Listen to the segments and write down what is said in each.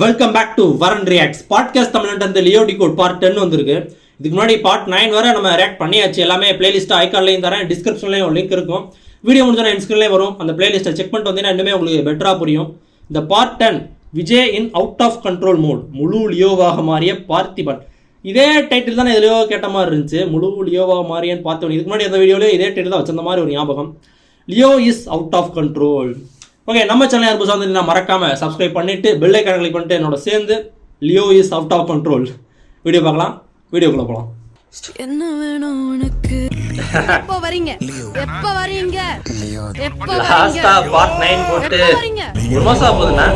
Welcome back to வரன் reacts podcast தமிழ்நாட்டு அந்த லியோ டிகோட் பார்ட் 10 வந்திருக்கு. இதுக்கு முன்னாடி பார்ட் 9 வரை நம்ம ரியாக்ட் பண்ணியாச்சு. எல்லாமே பிளேலிஸ்ட்டாக ஐக்கான்லையும் தரேன், டிஸ்கிரிப்ஷன்லையும் லிங்க் இருக்கும். வீடியோ முடிஞ்சா என் ஸ்க்ரீன்லேயே வரும். அந்த பிளேலிஸ்ட்டை செக் பண்ணிட்டு வந்தீங்கன்னா இன்னுமே உங்களுக்கு பெட்டராக புரியும். இந்த part 10 Vijay in out of control mode, முழு லியோவாக மாறிய பார்த்திபன். இதே டைட்டில் தான் எதுலையோ கேட்ட மாதிரி இருந்துச்சு, முழு லியோவாக மாறியன்னு பார்த்தவன். இதுக்கு முன்னாடி அந்த வீடியோவில் இதே டைட்டில் தான் வச்சிருந்த மாதிரி ஒரு ஞாபகம். Leo is out of control. Okay, நம்ம சேனல் யார் புதுசாக வந்து நான் மறக்காமல் சப்ஸ்கிரைப் பண்ணிவிட்டு பெல் ஐக்கானை கிளிக் பண்ணிட்டு என்னோட சேர்ந்து Leo is out of control video பார்க்கலாம். வீடியோக்குள்ள போகலாம். என்ன வேணும் உனக்கு? எப்போ வரீங்க? எப்போ வரீங்க? எப்போ லாஸ்டா பார்ட் 9 போட்டு ஒரு மாசம் ஆகுதுண்ணா.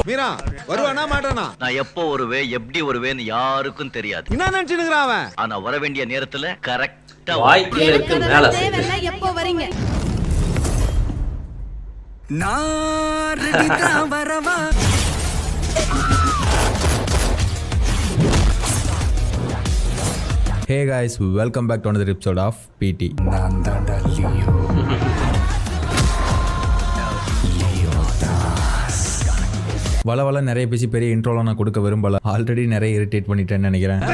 மீரா வருவானா மாட்டானா? நான் எப்போ வருவே எப்படி வருவேன்னு யாருக்கும் தெரியாது. என்ன நினைச்சுக்கிறான் அவன்? ஆனா வர வேண்டிய நேரத்துல கரெக்டா வாய்க்கு இருக்கு மேல. எப்போ வரீங்க? நான் ரெடி தான் வரவா. Hey guys, welcome back to another episode of PT. நான் தாண்டா லியோ. வள நிறைய பேசி பெரிய இன்ட்ரோலாம் நான் கொடுக்க விரும்பல. ஆல்ரெடி நிறைய இரிட்டேட் பண்ணிட்டேன்னு நினைக்கிறேன்.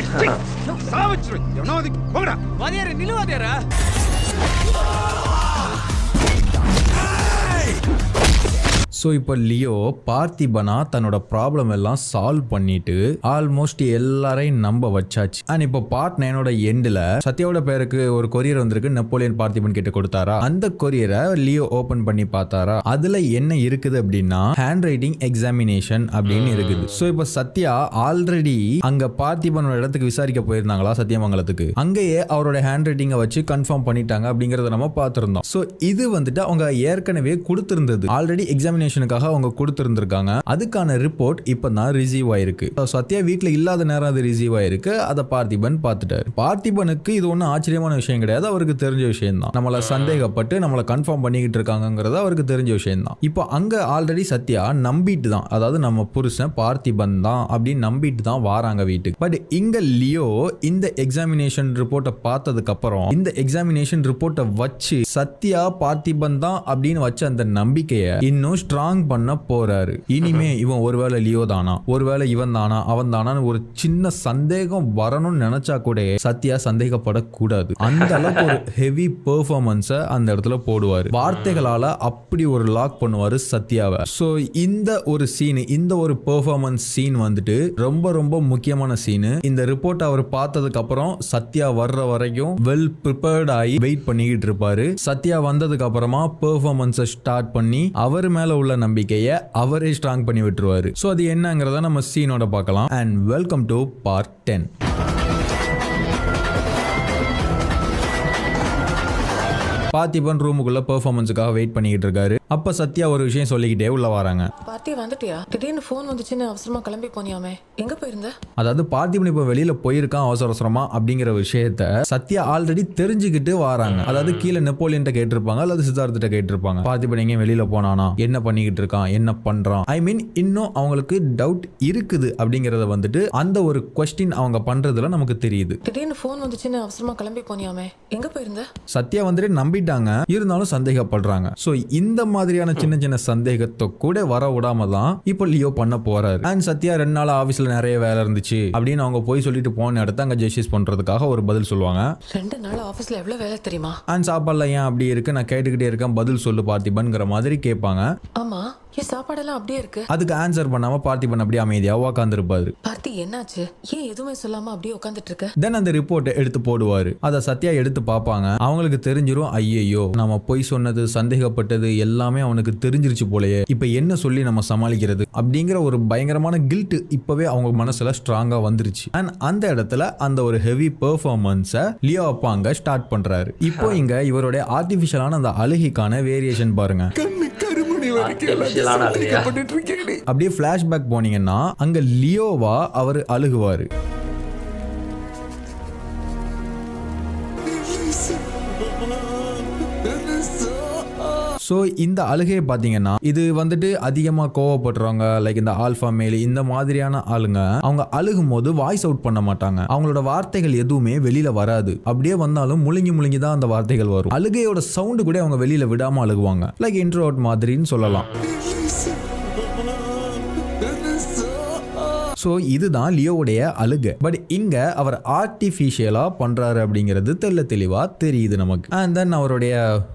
ஸோ இப்போ லியோ பார்த்திபனா தன்னோட ப்ராப்ளம் எல்லாம் சால்வ் பண்ணிட்டு ஆல்மோஸ்ட் எல்லாரையும் நம்ப வச்சாச்சு. அண்ட் இப்போ பார்ட் 9 எண்டில் சத்யாவோட பேருக்கு ஒரு கொரியர் வந்திருக்கு. நெப்போலியன் பார்த்திபன் கிட்ட கொடுத்தாரா, அந்த கொரியரை லியோ ஓபன் பண்ணி பார்த்தாரா, அதுல என்ன இருக்குது அப்படின்னா ஹேண்ட் ரைட்டிங் எக்ஸாமினேஷன் அப்படின்னு இருக்குது. ஸோ இப்போ சத்யா ஆல்ரெடி அங்க பார்த்திபனோட இடத்துக்கு விசாரிக்க போயிருந்தாங்களா, சத்தியமங்கலத்துக்கு. அங்கேயே அவரோட ஹேண்ட் ரைட்டிங்கை வச்சு கன்ஃபார்ம் பண்ணிட்டாங்க அப்படிங்கறத நம்ம பார்த்திருந்தோம். ஸோ இது வந்துட்டு அவங்க ஏற்கனவே கொடுத்திருந்தது, ஆல்ரெடி எக்ஸாமினேஷன் அவங்க கொடுத்திருந்திருக்காங்க. அதுக்கான ரிப்போர்ட் இப்பதான் ரிசீவ் ஆயிருக்கு. சத்யா வீட்ல இல்லாத நேரம் அது ரிசீவ் ஆயிருக்கு. அதை பார்த்திபன் பார்த்துட்டாரு. பார்த்திபனுக்கு இது ஒன்னும் ஆச்சரியமான விஷயம் கிடையாது, அவருக்கு தெரிஞ்ச விஷயம் தான். நம்மள சந்தேகப்பட்டு நம்மளை கன்ஃபார்ம் பண்ணிக்கிட்டு இருக்காங்கிறது அவருக்கு தெரிஞ்ச விஷயம் தான். இப்போ அங்க ஆல்ரெடி சத்யா நம்பிட்டு தான், அதாவது நம்ம புருஷன் பார்த்திபன் தான் அப்படின்னு நம்பிட்டு தான் வாராங்க வீட்டுக்கு. பட் இங்க லியோ இந்த எக்ஸாமினேஷன் ரிப்போர்ட்டை பார்த்ததுக்கு அப்புறம் இந்த எக்ஸாமினேஷன் ரிப்போர்ட்டை வச்சு சத்யா பார்த்திபன் தான் அப்படின்னு வச்ச அந்த நம்பிக்கையை இன்னும் ஸ்ட்ராங் பண்ண போறாரு. இனிமே இவன் ஒருவேளை லியோ தானா, ஒருவேளை இவன் தானா அவன் தானான்னு ஒரு சின்ன சந்தேகம் வரணும்னு நினைச்சா கூட சத்யா சந்தேகப்படக்கூடாது. அந்த அளவுக்கு ஒரு ஹெவி பெர்ஃபார்மன்ஸை அந்த இடத்துல போடுவாரு. வார்த்தைகளால அப்படி ஒரு லாக் பண்ணுவாரு சத்யாவை. சோ இந்த ஒரு சீன், இந்த ஒரு பெர்ஃபார்மன்ஸ் சீன் வந்துட்டு ரொம்ப ரொம்ப முக்கியமான சீன். இந்த ரிப்போர்ட் அவர் பார்த்ததுக்கு அப்புறம் சத்யா வர்ற வரைக்கும் வெல் ப்ரிப்பேர்ட் ஆகி வெயிட் பண்ணிக்கிட்டு இருப்பாரு. சத்யா வந்ததுக்கு அப்புறமா பெர்ஃபார்மன்ஸை ஸ்டார்ட் பண்ணி அவர் மேல உள்ள நம்பிக்கையை அவரே ஸ்ட்ராங் பண்ணி விட்டுருவாரு. சோ அது என்னங்கறத நம்ம சீனோட பார்க்கலாம். And welcome to part 10. Parthiban ரூமுக்குள்ள பெர்ஃபார்மன்ஸுக்காக வெயிட் பண்ணிக்கிட்டு இருக்காரு. அப்ப சத்யா ஒரு விஷயம் சொல்லிக்கிட்டே உள்ள வராங்க. பார்த்தி வந்துட்டியா? திடீர்னு ஃபோன் வந்துச்சுன்னு அவசரமா கிளம்பி போனியாமே, எங்க போயிருந்த? அதாவது பார்த்திபன் இப்ப வெளியில போயிருக்கான் அவசர அவசரமா அப்படிங்கிற விஷயத்த சத்யா ஆல்ரெடி தெரிஞ்சுக்கிட்டு வராங்க. அதாவது கீழே நெப்போலியன் கேட்டிருப்பாங்க அல்லது சித்தார்த்திட்ட கேட்டிருப்பாங்க, பார்த்திபன் எங்க வெளியில போனானா, என்ன பண்ணிக்கிட்டு இருக்கான், என்ன பண்றான். ஐ மீன் இன்னும் அவங்களுக்கு டவுட் இருக்குது அப்படிங்கறத வந்துட்டு அந்த ஒரு கொஸ்டின் அவங்க பண்றதுல நமக்கு தெரியுது. திடீர்னு ஃபோன் வந்துச்சுன்னு அவசரமா கிளம்பி போனியாமே, எங்க போயிருந்த? சத்யா வந்துட்டு நம்பிட்டாங்க, இருந்தாலும் சந்தேகப்படுறாங்க. சோ இந்த மாதிரியான சின்ன சின்ன சந்தேகத்தை கூட வர விடாம தான் இப்போ லியோ பண்ண போறாரு. அண்ட் சத்யா 2 நாள் ஆபீஸ்ல நிறைய வேலை இருந்துச்சு அப்படின்னு அவங்க போய் சொல்லிட்டு போன இடத்த அங்க ஜஸ்டிஸ் பண்றதுக்காக ஒரு பதில் சொல்லுவாங்க. 2 நாள் ஆபீஸ்ல எவ்வளவு வேலை தெரியுமா? அண்ட் சாப்பாடுல ஏன் அப்படி இருக்கு, நான் கேட்டுக்கிட்டே இருக்கேன், பதில் சொல்லு பார்த்திபன்ங்கிற மாதிரி கேட்பாங்க. ஆமா, ஏன் சாப்பாடெல்லாம் அப்படியே இருக்கு? அதுக்கு ஆன்சர் பண்ணாம பார்த்திபன் அப்படியே அமைதியா உட்கார்ந்துருப்பாரு. பார்த்தி என்னாச்சு, ஏன் எதுவுமே சொல்லாம அப்படியே உட்காந்துட்டு இருக்க? தென் அந்த ரிப்போர்ட் எடுத்து போடுவாரு. அதை சத்யா எடுத்து பார்ப்பாங்க. அவங்களுக்கு தெரிஞ்சிரும், ஐயோ நம்ம பொய் சொன்னது, சந்தேகப்பட்டது எல்லாமே அவனுக்கு தெரிஞ்சிருச்சு போலயே, இப்ப என்ன சொல்லி நம்ம சமாளிக்கிறது அப்படிங்கிற ஒரு பயங்கரமான கில்ட் இப்பவே அவங்க மனசுல ஸ்ட்ராங்கா வந்துருச்சு. அண்ட் அந்த இடத்துல அந்த ஒரு ஹெவி பெர்ஃபார்மன்ஸை லியோ அப்பா அங்க ஸ்டார்ட் பண்றாரு. இப்போ இங்க இவருடைய ஆர்டிபிஷியலான அந்த அழுகைக்கான வேரியேஷன் பாருங்க. அப்படியே பிளாஷ்பேக் போனீங்கன்னா அங்க லியோவா அவர் அழுகுவாரு. ஸோ இந்த அழுகையை பார்த்தீங்கன்னா இது வந்துட்டு அதிகமாக கோவப்படுறவங்க, லைக் இந்த ஆல்ஃபா மேல் இந்த மாதிரியான ஆளுங்க, அவங்க அழுகும் போது வாய்ஸ் அவுட் பண்ண மாட்டாங்க. அவங்களோட வார்த்தைகள் எதுவுமே வெளியில வராது. அப்படியே வந்தாலும் முழுங்கி தான் அந்த வார்த்தைகள் வரும். அழுகையோட சவுண்டு கூட அவங்க வெளியில விடாம அழுகுவாங்க. லைக் இன்ட்ரோவர்ட் மாதிரின்னு சொல்லலாம். ஸோ இதுதான் லியோவுடைய அழுகை. பட் இங்க அவர் ஆர்டிஃபிஷியலா பண்றாரு அப்படிங்கிறது தெளிவா தெரியுது நமக்கு. அண்ட் தென் அவருடைய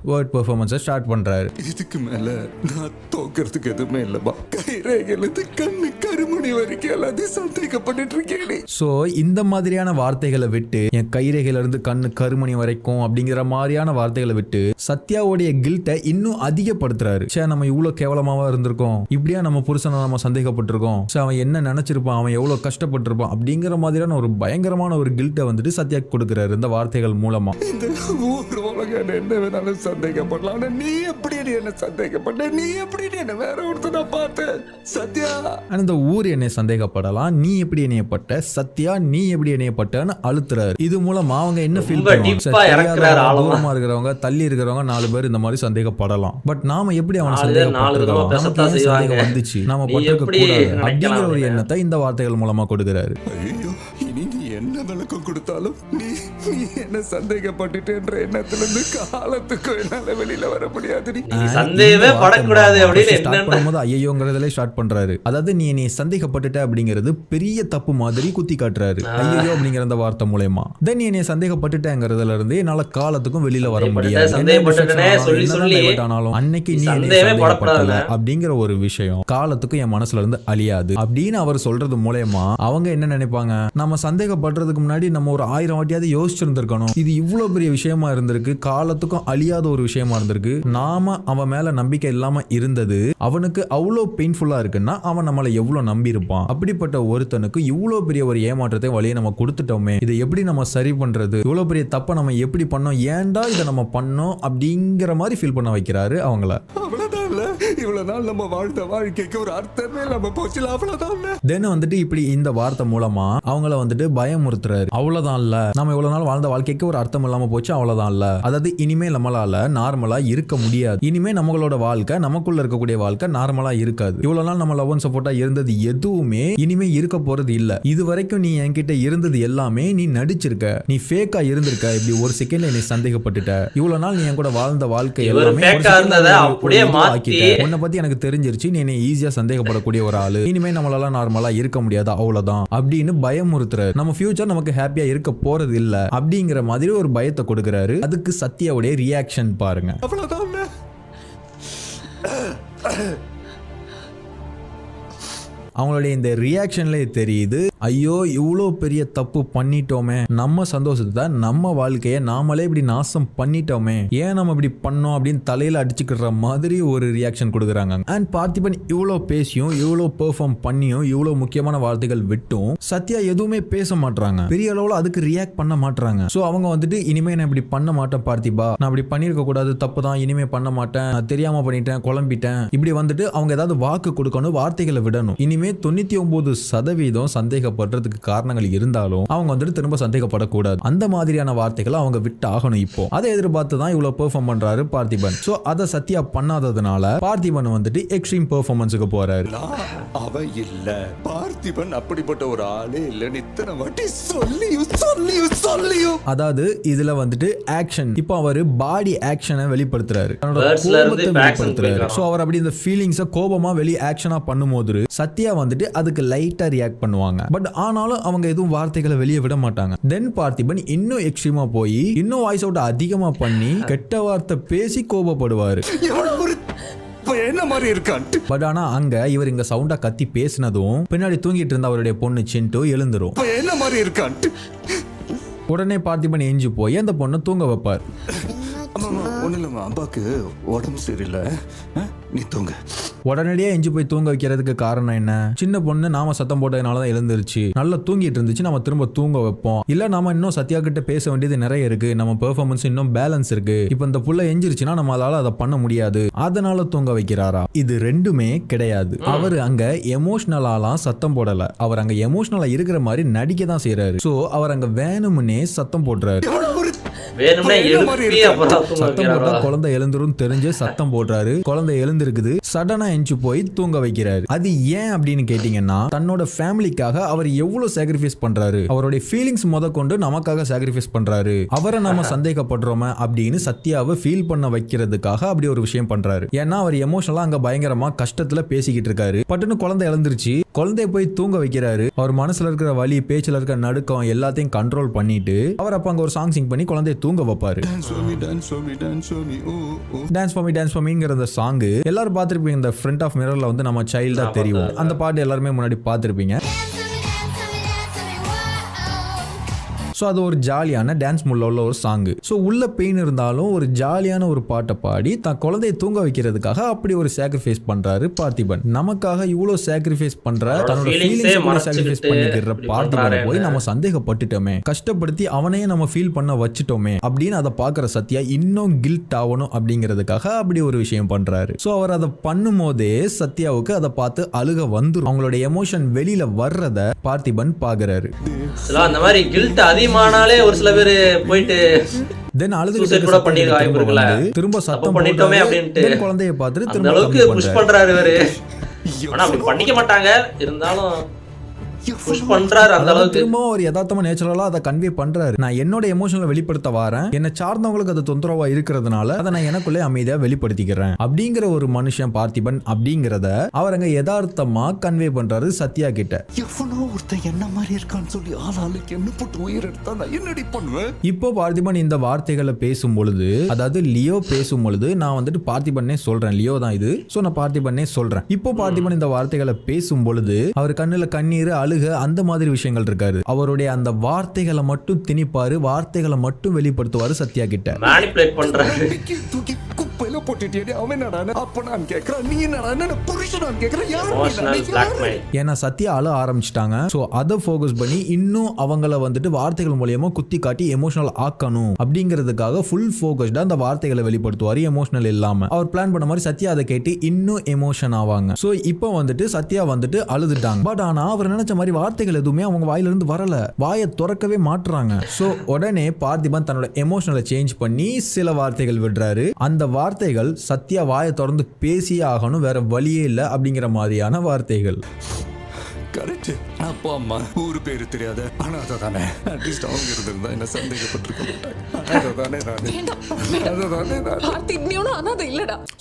வேர்ட் பெர்ஃபார்மன்ஸை ஸ்டார்ட் பண்றாரு. இதுக்கு மேல நான் தோக்கிறதுக்கு எதுவுமே இல்லப்பா. கைரேகையிலிருந்து கண்ணு கருமணி வரைக்கும் எல்லாத்தையும் சந்தேகப்பட்டு இருக்கேன். ஸோ இந்த மாதிரியான வார்த்தைகளை விட்டு, என் கைரேகையில இருந்து கண்ணு கருமணி வரைக்கும் அப்படிங்கிற மாதிரியான வார்த்தைகளை விட்டு சத்யாவுடைய கில்ட்டை இன்னும் அதிகப்படுத்துறாரு. சே, நம்ம இவ்வளவு கேவலமாவா இருந்திருக்கோம், இப்படியா நம்ம புருஷனை நம்ம சந்தேகப்பட்டிருக்கோம், அவன் என்ன நினைச்சிருப்பான், அவன் எவ்வளவு கஷ்டப்பட்டிருப்பான் அப்படிங்கிற மாதிரியான ஒரு பயங்கரமான ஒரு கில்ட்டை வந்துட்டு சத்யா கொடுக்கிறாரு இந்த வார்த்தைகள் மூலமா. இந்த ஊர் உலகம் என்ன வேணாலும் சந்தேகப்படலாம், ஆனா நீ எப்படி என்ன சந்தேகப்பட்ட, நீ எப்படி என்ன வேற ஒருத்தனை பார்த்த சத்யா. இந்த ஊர் என்னை சந்தேகப்படலாம், நீ எப்படி என்னையப்பட்ட சத்யா, நீ எப்படி என்னையப்பட்டன்னு அழுத்துறாரு. இது மூலமா அவங்க என்ன ஃபீல் பண்ணுவாங்க, தூரமா இருக்கிறவங்க தள்ளி இருக்கிறவங்க 4 பேர் இந்த மாதிரி சந்தேகப்படலாம். பட் நாம எப்படி அவனை சந்தேகப்பட்டிருக்கோம், நமக்கு சந்தேகம் வந்துச்சு, நாம பட்டிருக்க கூடாது அப்படிங்கிற ஒரு எண்ணத்தை இந்த வார்த்தைகள் மூலமா கொடுக்கிறாரு. ஐயோ, இனி நீ என்ன விளக்கம் கொடுத்தாலும் நீ என்ன சந்தேகப்பட்டுட்டேன்ற எண்ணத்துல இருந்து காலத்துக்கு என்னால வெளியில வர முடியாது. சந்தேகமே படக்கூடாது அப்படின்னு ஸ்டார்ட் பண்ணும்போது ஐயோங்கிறதுல ஸ்டார்ட் பண்றாரு. அதாவது நீ என்னை சந்தேகப்பட்டுட்ட அப்படிங்கிறது பெரிய தப்பு மாதிரி குத்தி காட்டுறாரு ஐயோ அப்படிங்கிற அந்த வார்த்தை மூலமா. தென் என்னை சந்தேகப்பட்டுட்டேங்கிறதுல இருந்து என்னால காலத்துக்கும் வெளியில வர முடியாது, அன்னைக்கு நீ சந்தேகப்படல அப்படிங்கிற ஒரு விஷயம் காலத்துக்கும் என் மனசுல இருந்து அழியாது அப்படின்னு அவர் சொல்றது மூலமா அவங்க என்ன நினைப்பாங்க, நம்ம சந்தேகப்படுறதுக்கு முன்னாடி நம்ம ஒரு 1000 வாட்டியாவது யோசிச்சிருந்திருக்கணும், இது இவ்வளவு பெரிய விஷயமா இருந்திருக்கு, காலத்துக்கும் அழியாத ஒரு விஷயமா இருந்திருக்கு, நாம அவன் மேல நம்பிக்கை இல்லாம இருந்தது அவனுக்கு அவ்வளோ பெயின்ஃபுல்லா இருக்குன்னா அவன் நம்மளை எவ்வளவு நம்பி இருப்பான், அப்படிப்பட்ட ஒருத்தனுக்கு இவ்வளவு பெரிய ஒரு ஏமாற்றத்தை வழியை நம்ம கொடுத்துட்டோமே, இதை எப்படி நம்ம சரி பண்றது, இவ்வளவு பெரிய தப்பை நம்ம எப்படி பண்ணோம், ஏன்டா இதை நம்ம பண்ணோம் அப்படிங்கிற மாதிரி ஃபீல் பண்ண வைக்கிறாரு அவங்கள. இவ்வளவு நாள் நம்ம வாழ்ந்த வாழ்க்கைக்கு ஒரு அர்த்தமே நம்ம போச்சு, அவ்வளவுதான். தென் வந்துட்டு இப்படி இந்த வார்த்தை மூலமா அவங்கள வந்துட்டு பயமுறுத்துறாரு. அவ்வளவுதான் இல்ல, நம்ம இவ்வளவு நாள் வாழ்ந்த வாழ்க்கைக்கு ஒரு அர்த்தம் இல்லாம போச்சு, அவ்வளவுதான் இல்ல, அதாவது இனிமே நம்மளால நார்மலா இருக்க முடியாது, இனிமே நம்மளோட வாழ்க்கை நமக்குள்ள இருக்கக்கூடிய வாழ்க்கை நார்மலா இருக்காது, இவ்வளவு நாள் நம்ம லவ் அண்ட் சப்போர்ட்டா இருந்தது எதுவுமே இனிமே இருக்க போறது இல்ல, இது வரைக்கும் நீ என்கிட்ட இருந்தது எல்லாமே நீ நடிச்சிருக்க, நீ ஃபேக்கா இருந்திருக்க, இப்படி ஒரு செகண்ட்ல நீ சந்தேகப்பட்டுட்ட, இவ்வளவு நாள் நீ என் கூட வாழ்ந்த வாழ்க்கை எல்லாமே உன்னை பத்தி எனக்கு தெரிஞ்சிருச்சு, நீ என்னை ஈஸியா சந்தேகப்படக்கூடிய ஒரு ஆளு, இனிமே நம்மளால நார்மலா இருக்க முடியாது, அவ்வளவுதான் அப்படின்னு பயமுறுத்துறாரு. நம்ம ஃபியூச்சர் நமக்கு ஹாப்பியா இருக்க போறது இல்ல அப்படிங்கிற மாதிரி ஒரு பயத்தை கொடுக்கிறாரு. அதுக்கு சத்யாவுடைய ரியாக்ஷன் பாருங்க. அவ்வளவுதான். அவங்களுடைய இந்த ரியாக்ஷன்லயே தெரியுது, ஐயோ இவ்வளோ பெரிய தப்பு பண்ணிட்டோமே, நம்ம சந்தோஷத்தை நம்ம வாழ்க்கையை நாமளே இப்படி நாசம் பண்ணிட்டோமே, ஏன் நம்ம இப்படி பண்ணோம் அப்படின்னு தலையில அடிச்சுக்கிற மாதிரி ஒரு ரியாக்ஷன் கொடுக்குறாங்க. அண்ட் பார்த்திபன் இவ்வளோ பேசியும் இவ்வளோ பெர்ஃபார்ம் பண்ணியும் இவ்வளோ முக்கியமான வார்த்தைகள் விட்டும் சத்யா எதுவுமே பேச மாட்டாங்க, பெரிய அளவில் அதுக்கு ரியாக்ட் பண்ண மாட்டாங்க. ஸோ அவங்க வந்துட்டு இனிமே நான் இப்படி பண்ண மாட்டேன் பார்த்திபா, நான் இப்படி பண்ணிருக்க கூடாது, தப்பு தான், இனிமே பண்ண மாட்டேன், நான் தெரியாம பண்ணிட்டேன், குழம்பிட்டேன், இப்படி வந்துட்டு அவங்க ஏதாவது வாக்கு கொடுக்கணும், வார்த்தைகளை விடணும். இனிமே 99% சந்தேகப்படுறதுக்கு காரணங்கள் இருந்தாலும் அவங்க வந்துட்டு திரும்ப சந்தேகப்படக்கூடாது, அந்த மாதிரியான வார்த்தைகளை அவங்க விட்டு ஆகணும். இப்போ அதை எதிர்பார்த்து தான் இவ்வளவு பெர்ஃபார்ம் பண்றாரு பார்த்திபன். சோ அதை சத்யா பண்ணாததுனால பார்த்திபன் வந்துட்டு எக்ஸ்ட்ரீம் பெர்ஃபார்மன்ஸுக்கு போறாரு. அவ இல்ல, பார்த்திபன் அப்படிப்பட்ட ஒரு ஆளே இல்லன்னு இத்தனை வாட்டி சொல்லியும் அதாவது இதுல வந்துட்டு ஆக்ஷன், இப்போ அவரு பாடி ஆக்ஷனை வெளிப்படுத்துறாரு, சோ அவர் அப்படி இந்த ஃபீலிங்ஸை கோபமா வெளி ஆக்ஷனா பண்ணும்போது சத்யா வந்துட்டு அதுக்கு லைட்டா ரியாக்ட் பண்ணுவாங்க. பட் ஆனாலும் அவங்க எதுவும் வார்த்தைகளை வெளியே விட மாட்டாங்க. தென் பார்த்திபன் இன்னும் எக்ஸ்ட்ரீமா போய் இன்னும் வாய்ஸ் அவுட் அதிகமா பண்ணி கெட்ட வார்த்தை பேசி கோபப்படுவாரு. என்ன மாதிரி இருக்கான். பட் ஆனா அங்க இவர் இங்க சவுண்டா கத்தி பேசினதும் பின்னாடி தூங்கிட்டு இருந்த அவருடைய பொண்ணு சிண்டு எழுந்துரும். என்ன மாதிரி இருக்கான். உடனே பார்த்திபன் எஞ்சி போய் அந்த பொண்ணை தூங்க வைப்பார். ஒண்ணு இல்லம்மா, அப்பாக்கு உடம்பு சரியில்லை, நீ தூங்க. உடனடியே எஞ்சி போய் தூங்க வைக்கிறதுக்கு காரணம் என்ன, சின்ன பொண்ணு நாம சத்தம் போட்டதுனாலதான் எழுந்துருச்சு, நல்லா தூங்கிட்டு இருந்துச்சு, நம்ம திரும்ப தூங்க வைப்போம், இல்ல நாம இன்னும் சத்யா கிட்ட பேச வேண்டியது நிறைய இருக்கு, நம்ம பெர்ஃபார்மன்ஸ் இன்னும் பேலன்ஸ் இருக்கு, இப்ப இந்த புள்ள எஞ்சிருச்சுன்னா நம்மளால அதை பண்ண முடியாது, அதனால தூங்க வைக்கிறாரா? இது ரெண்டுமே கிடையாது. அவர் அங்க எமோஷனலாலாம் சத்தம் போடல, அவர் அங்க எமோஷனலா இருக்கிற மாதிரி நடிக்க தான் செய்யறாரு. சோ அவர் அங்க வேணும்னே சத்தம் போடுறாரு. வேணும்னா என்ன மாதிரி எழுப்பி இருக்கு? அப்புறம் தூங்க சத்தம் போட்டா வைக்கிறாரா? குழந்தை எழுந்துரும் தெரிஞ்சு சத்தம் போடுறாரு. குழந்தை எழுந்திருக்குது. சடனா எஞ்சி போய் தூங்க வைக்கிறாரு. அது ஏன் அப்படின்னு கேட்டீங்கன்னா, தன்னோட ஃபேமிலிக்காக அவர் எவ்வளவு சாக்ரிஃபைஸ் பண்றாரு, அவருடைய ஃபீலிங்ஸ் கொண்டு நமக்காக சாக்ரிஃபைஸ் பண்றாரு, அவரை நம்ம சந்தேகப்படுறோமே அப்படின்னு சத்யாவை ஃபீல் பண்ண வைக்கிறதுக்காக அப்படி ஒரு விஷயம் பண்றாரு. ஏன்னா அவர் எமோஷனலா அங்க பயங்கரமா கஷ்டத்துல பேசிக்கிட்டு இருக்காரு. பட்டுன்னு குழந்தை எழுந்திருச்சு, குழந்தைய போய் தூங்க வைக்கிறாரு. அவர் மனசுல இருக்கிற வலி, பேச்சுல இருக்கிற நடுக்கம் எல்லாத்தையும் கண்ட்ரோல் பண்ணிட்டு அவர் அப்ப அங்க ஒரு சாங் சிங் பண்ணி குழந்தைய தூங்க வைப்பாரு. டான்ஸ் ஃபார் மீங்கிற அந்த சாங் எல்லாரும் பார்த்திருப்பீங்க. இந்த ஃப்ரண்ட் ஆஃப் மிரர்ல வந்து நம்ம சைல்டா தெரியும். அந்த பாட்டு எல்லாருமே முன்னாடி பார்த்திருப்பீங்க. ஸோ அது ஒரு ஜாலியான டான்ஸ் முள்ள உள்ள ஒரு சாங்கு. ஸோ உள்ள பெயின் இருந்தாலும் ஒரு ஜாலியான ஒரு பாட்டை பாடி தான் குழந்தைய தூங்க வைக்கிறதுக்காக அப்படி ஒரு சாக்ரிஃபைஸ் பண்றாரு பார்த்திபன். நமக்காக இவ்வளோ சாக்ரிஃபைஸ் பண்ற, தன்னோட ஃபீலிங்ஸ் சாக்ரிஃபைஸ் பண்ணிக்கிற பார்த்திபனை போய் நம்ம சந்தேகப்பட்டுட்டோமே, கஷ்டப்படுத்தி அவனையே நம்ம ஃபீல் பண்ண வச்சுட்டோமே அப்படின்னு அதை பார்க்குற சத்யா இன்னும் கில்ட் ஆகணும் அப்படிங்கிறதுக்காக அப்படி ஒரு விஷயம் பண்றாரு. ஸோ அவர் அதை பண்ணும் போதே சத்யாவுக்கு அதை பார்த்து அழுக வந்துடும். அவங்களோட எமோஷன் வெளியில வர்றத பார்த்திபன் பாக்குறாரு. அந்த மாதிரி கில்ட் அதிகமானாலே ஒரு சில பேர் போயிட்டு தென் சூசைட் கூட பண்ணிருக்க வாய்ப்பு இருக்குல்ல. திரும்ப சத்தம் பண்ணிட்டோமே அப்படின்ட்டு குழந்தைய பார்த்துட்டு அந்த அளவுக்கு புஷ் பண்றாரு இவரு. ஆனா அப்படி பண்ணிக்க மாட்டாங்க, இருந்தாலும் புஷ் பண்றாரு அந்த அளவுக்கு. திரும்ப ஒரு யதார்த்தமா நேச்சுரலா அதை கன்வே பண்றாரு. நான் என்னோட எமோஷனலை வெளிப்படுத்த வரேன், என்ன சார்ந்தவங்களுக்கு அது தொந்தரவா இருக்கிறதுனால அதை நான் எனக்குள்ளே அமைதியா வெளிப்படுத்திக்கிறேன் அப்படிங்கிற ஒரு மனுஷன் பார்த்திபன் அப்படிங்கிறத அவர் அங்க யதார்த்தமா கன்வே பண்றாரு சத்யா கிட்ட. எவனோ ஒருத்தன் என்ன மாதிரி இருக்கான்னு சொல்லி ஆளாளுக்கு என்ன போட்டு உயிர் எடுத்தா நான் என்னடி பண்ணுவேன்? இப்போ பார்த்திபன் இந்த வார்த்தைகளை பேசும் பொழுது, அதாவது லியோ பேசும் பொழுது, நான் வந்துட்டு பார்த்திபனே சொல்றேன், லியோ தான் இது, சோ நான் பார்த்திபனே சொல்றேன். இப்போ பார்த்திபன் இந்த வார்த்தைகளை பேசும் பொழுது அவர் கண்ணுல கண்ணீர், அழுக, அந்த மாதிரி விஷயங்கள் இருக்காரு. அவருடைய அந்த வார்த்தைகளை மட்டும் திணிப்பாரு, வார்த்தைகளை மட்டும் வெளிப்படுத்துவாரு சத்யா கிட்ட. மேனிபுலேட் பண்றாரு. தூக்கி குப்பையில போட்டுட்டியே அவன் என்னடா அப்ப நான் கேக்குறேன், நீ என்னடா புருஷன் நான் கேக்குறேன், எமோஷனல் பிளாக்மெயில். ஏன்னா சத்யா அழ ஆரம்பிச்சிட்டாங்க. சோ அதை ஃபோக்கஸ் பண்ணி இன்னும் அவங்கள வந்துட்டு வார்த்தைகள் மூலமா குத்தி காட்டி எமோஷனல் ஆக்கணும் அப்படிங்கிறதுக்காக ஃபுல் ஃபோக்கஸ்டா அந்த வார்த்தைகளை வெளிப்படுத்துவாரு எமோஷனல் இல்லாம. அவர் பிளான் பண்ண மாதிரி சத்யா அதை கேட்டு இன்னும் எமோஷன் ஆவாங்க. சோ இப்போ வந்துட்டு சத்யா வந்துட்டு அழுதுட்டாங்க. பட் ஆனா அவர் நினைச்ச மாதிரி வார்த்தைகள் எதுவுமே அவங்க வாயில இருந்து வரல, வாயை திறக்கவே மாட்டுறாங்க. சோ உடனே பார்த்திபன் தன்னோட எமோஷனலை சேஞ்ச் பண்ணி சில வார்த்தைகள் விடுறாரு. அந்த வார்த்தைகள் சத்யா வாயை திறந்து பேசியே ஆகணும், வேற வழியே இல்லை அப்படிங்கிற மாதிரியான வார்த்தைகள். கரெக்ட். அப்பா அம்மா ஊரு பேரு தெரியாத அனாதை தானே, அட்லீஸ்ட் அவங்க இருந்திருந்தா என்ன சந்தேகப்பட்டிருக்க மாட்டாங்க.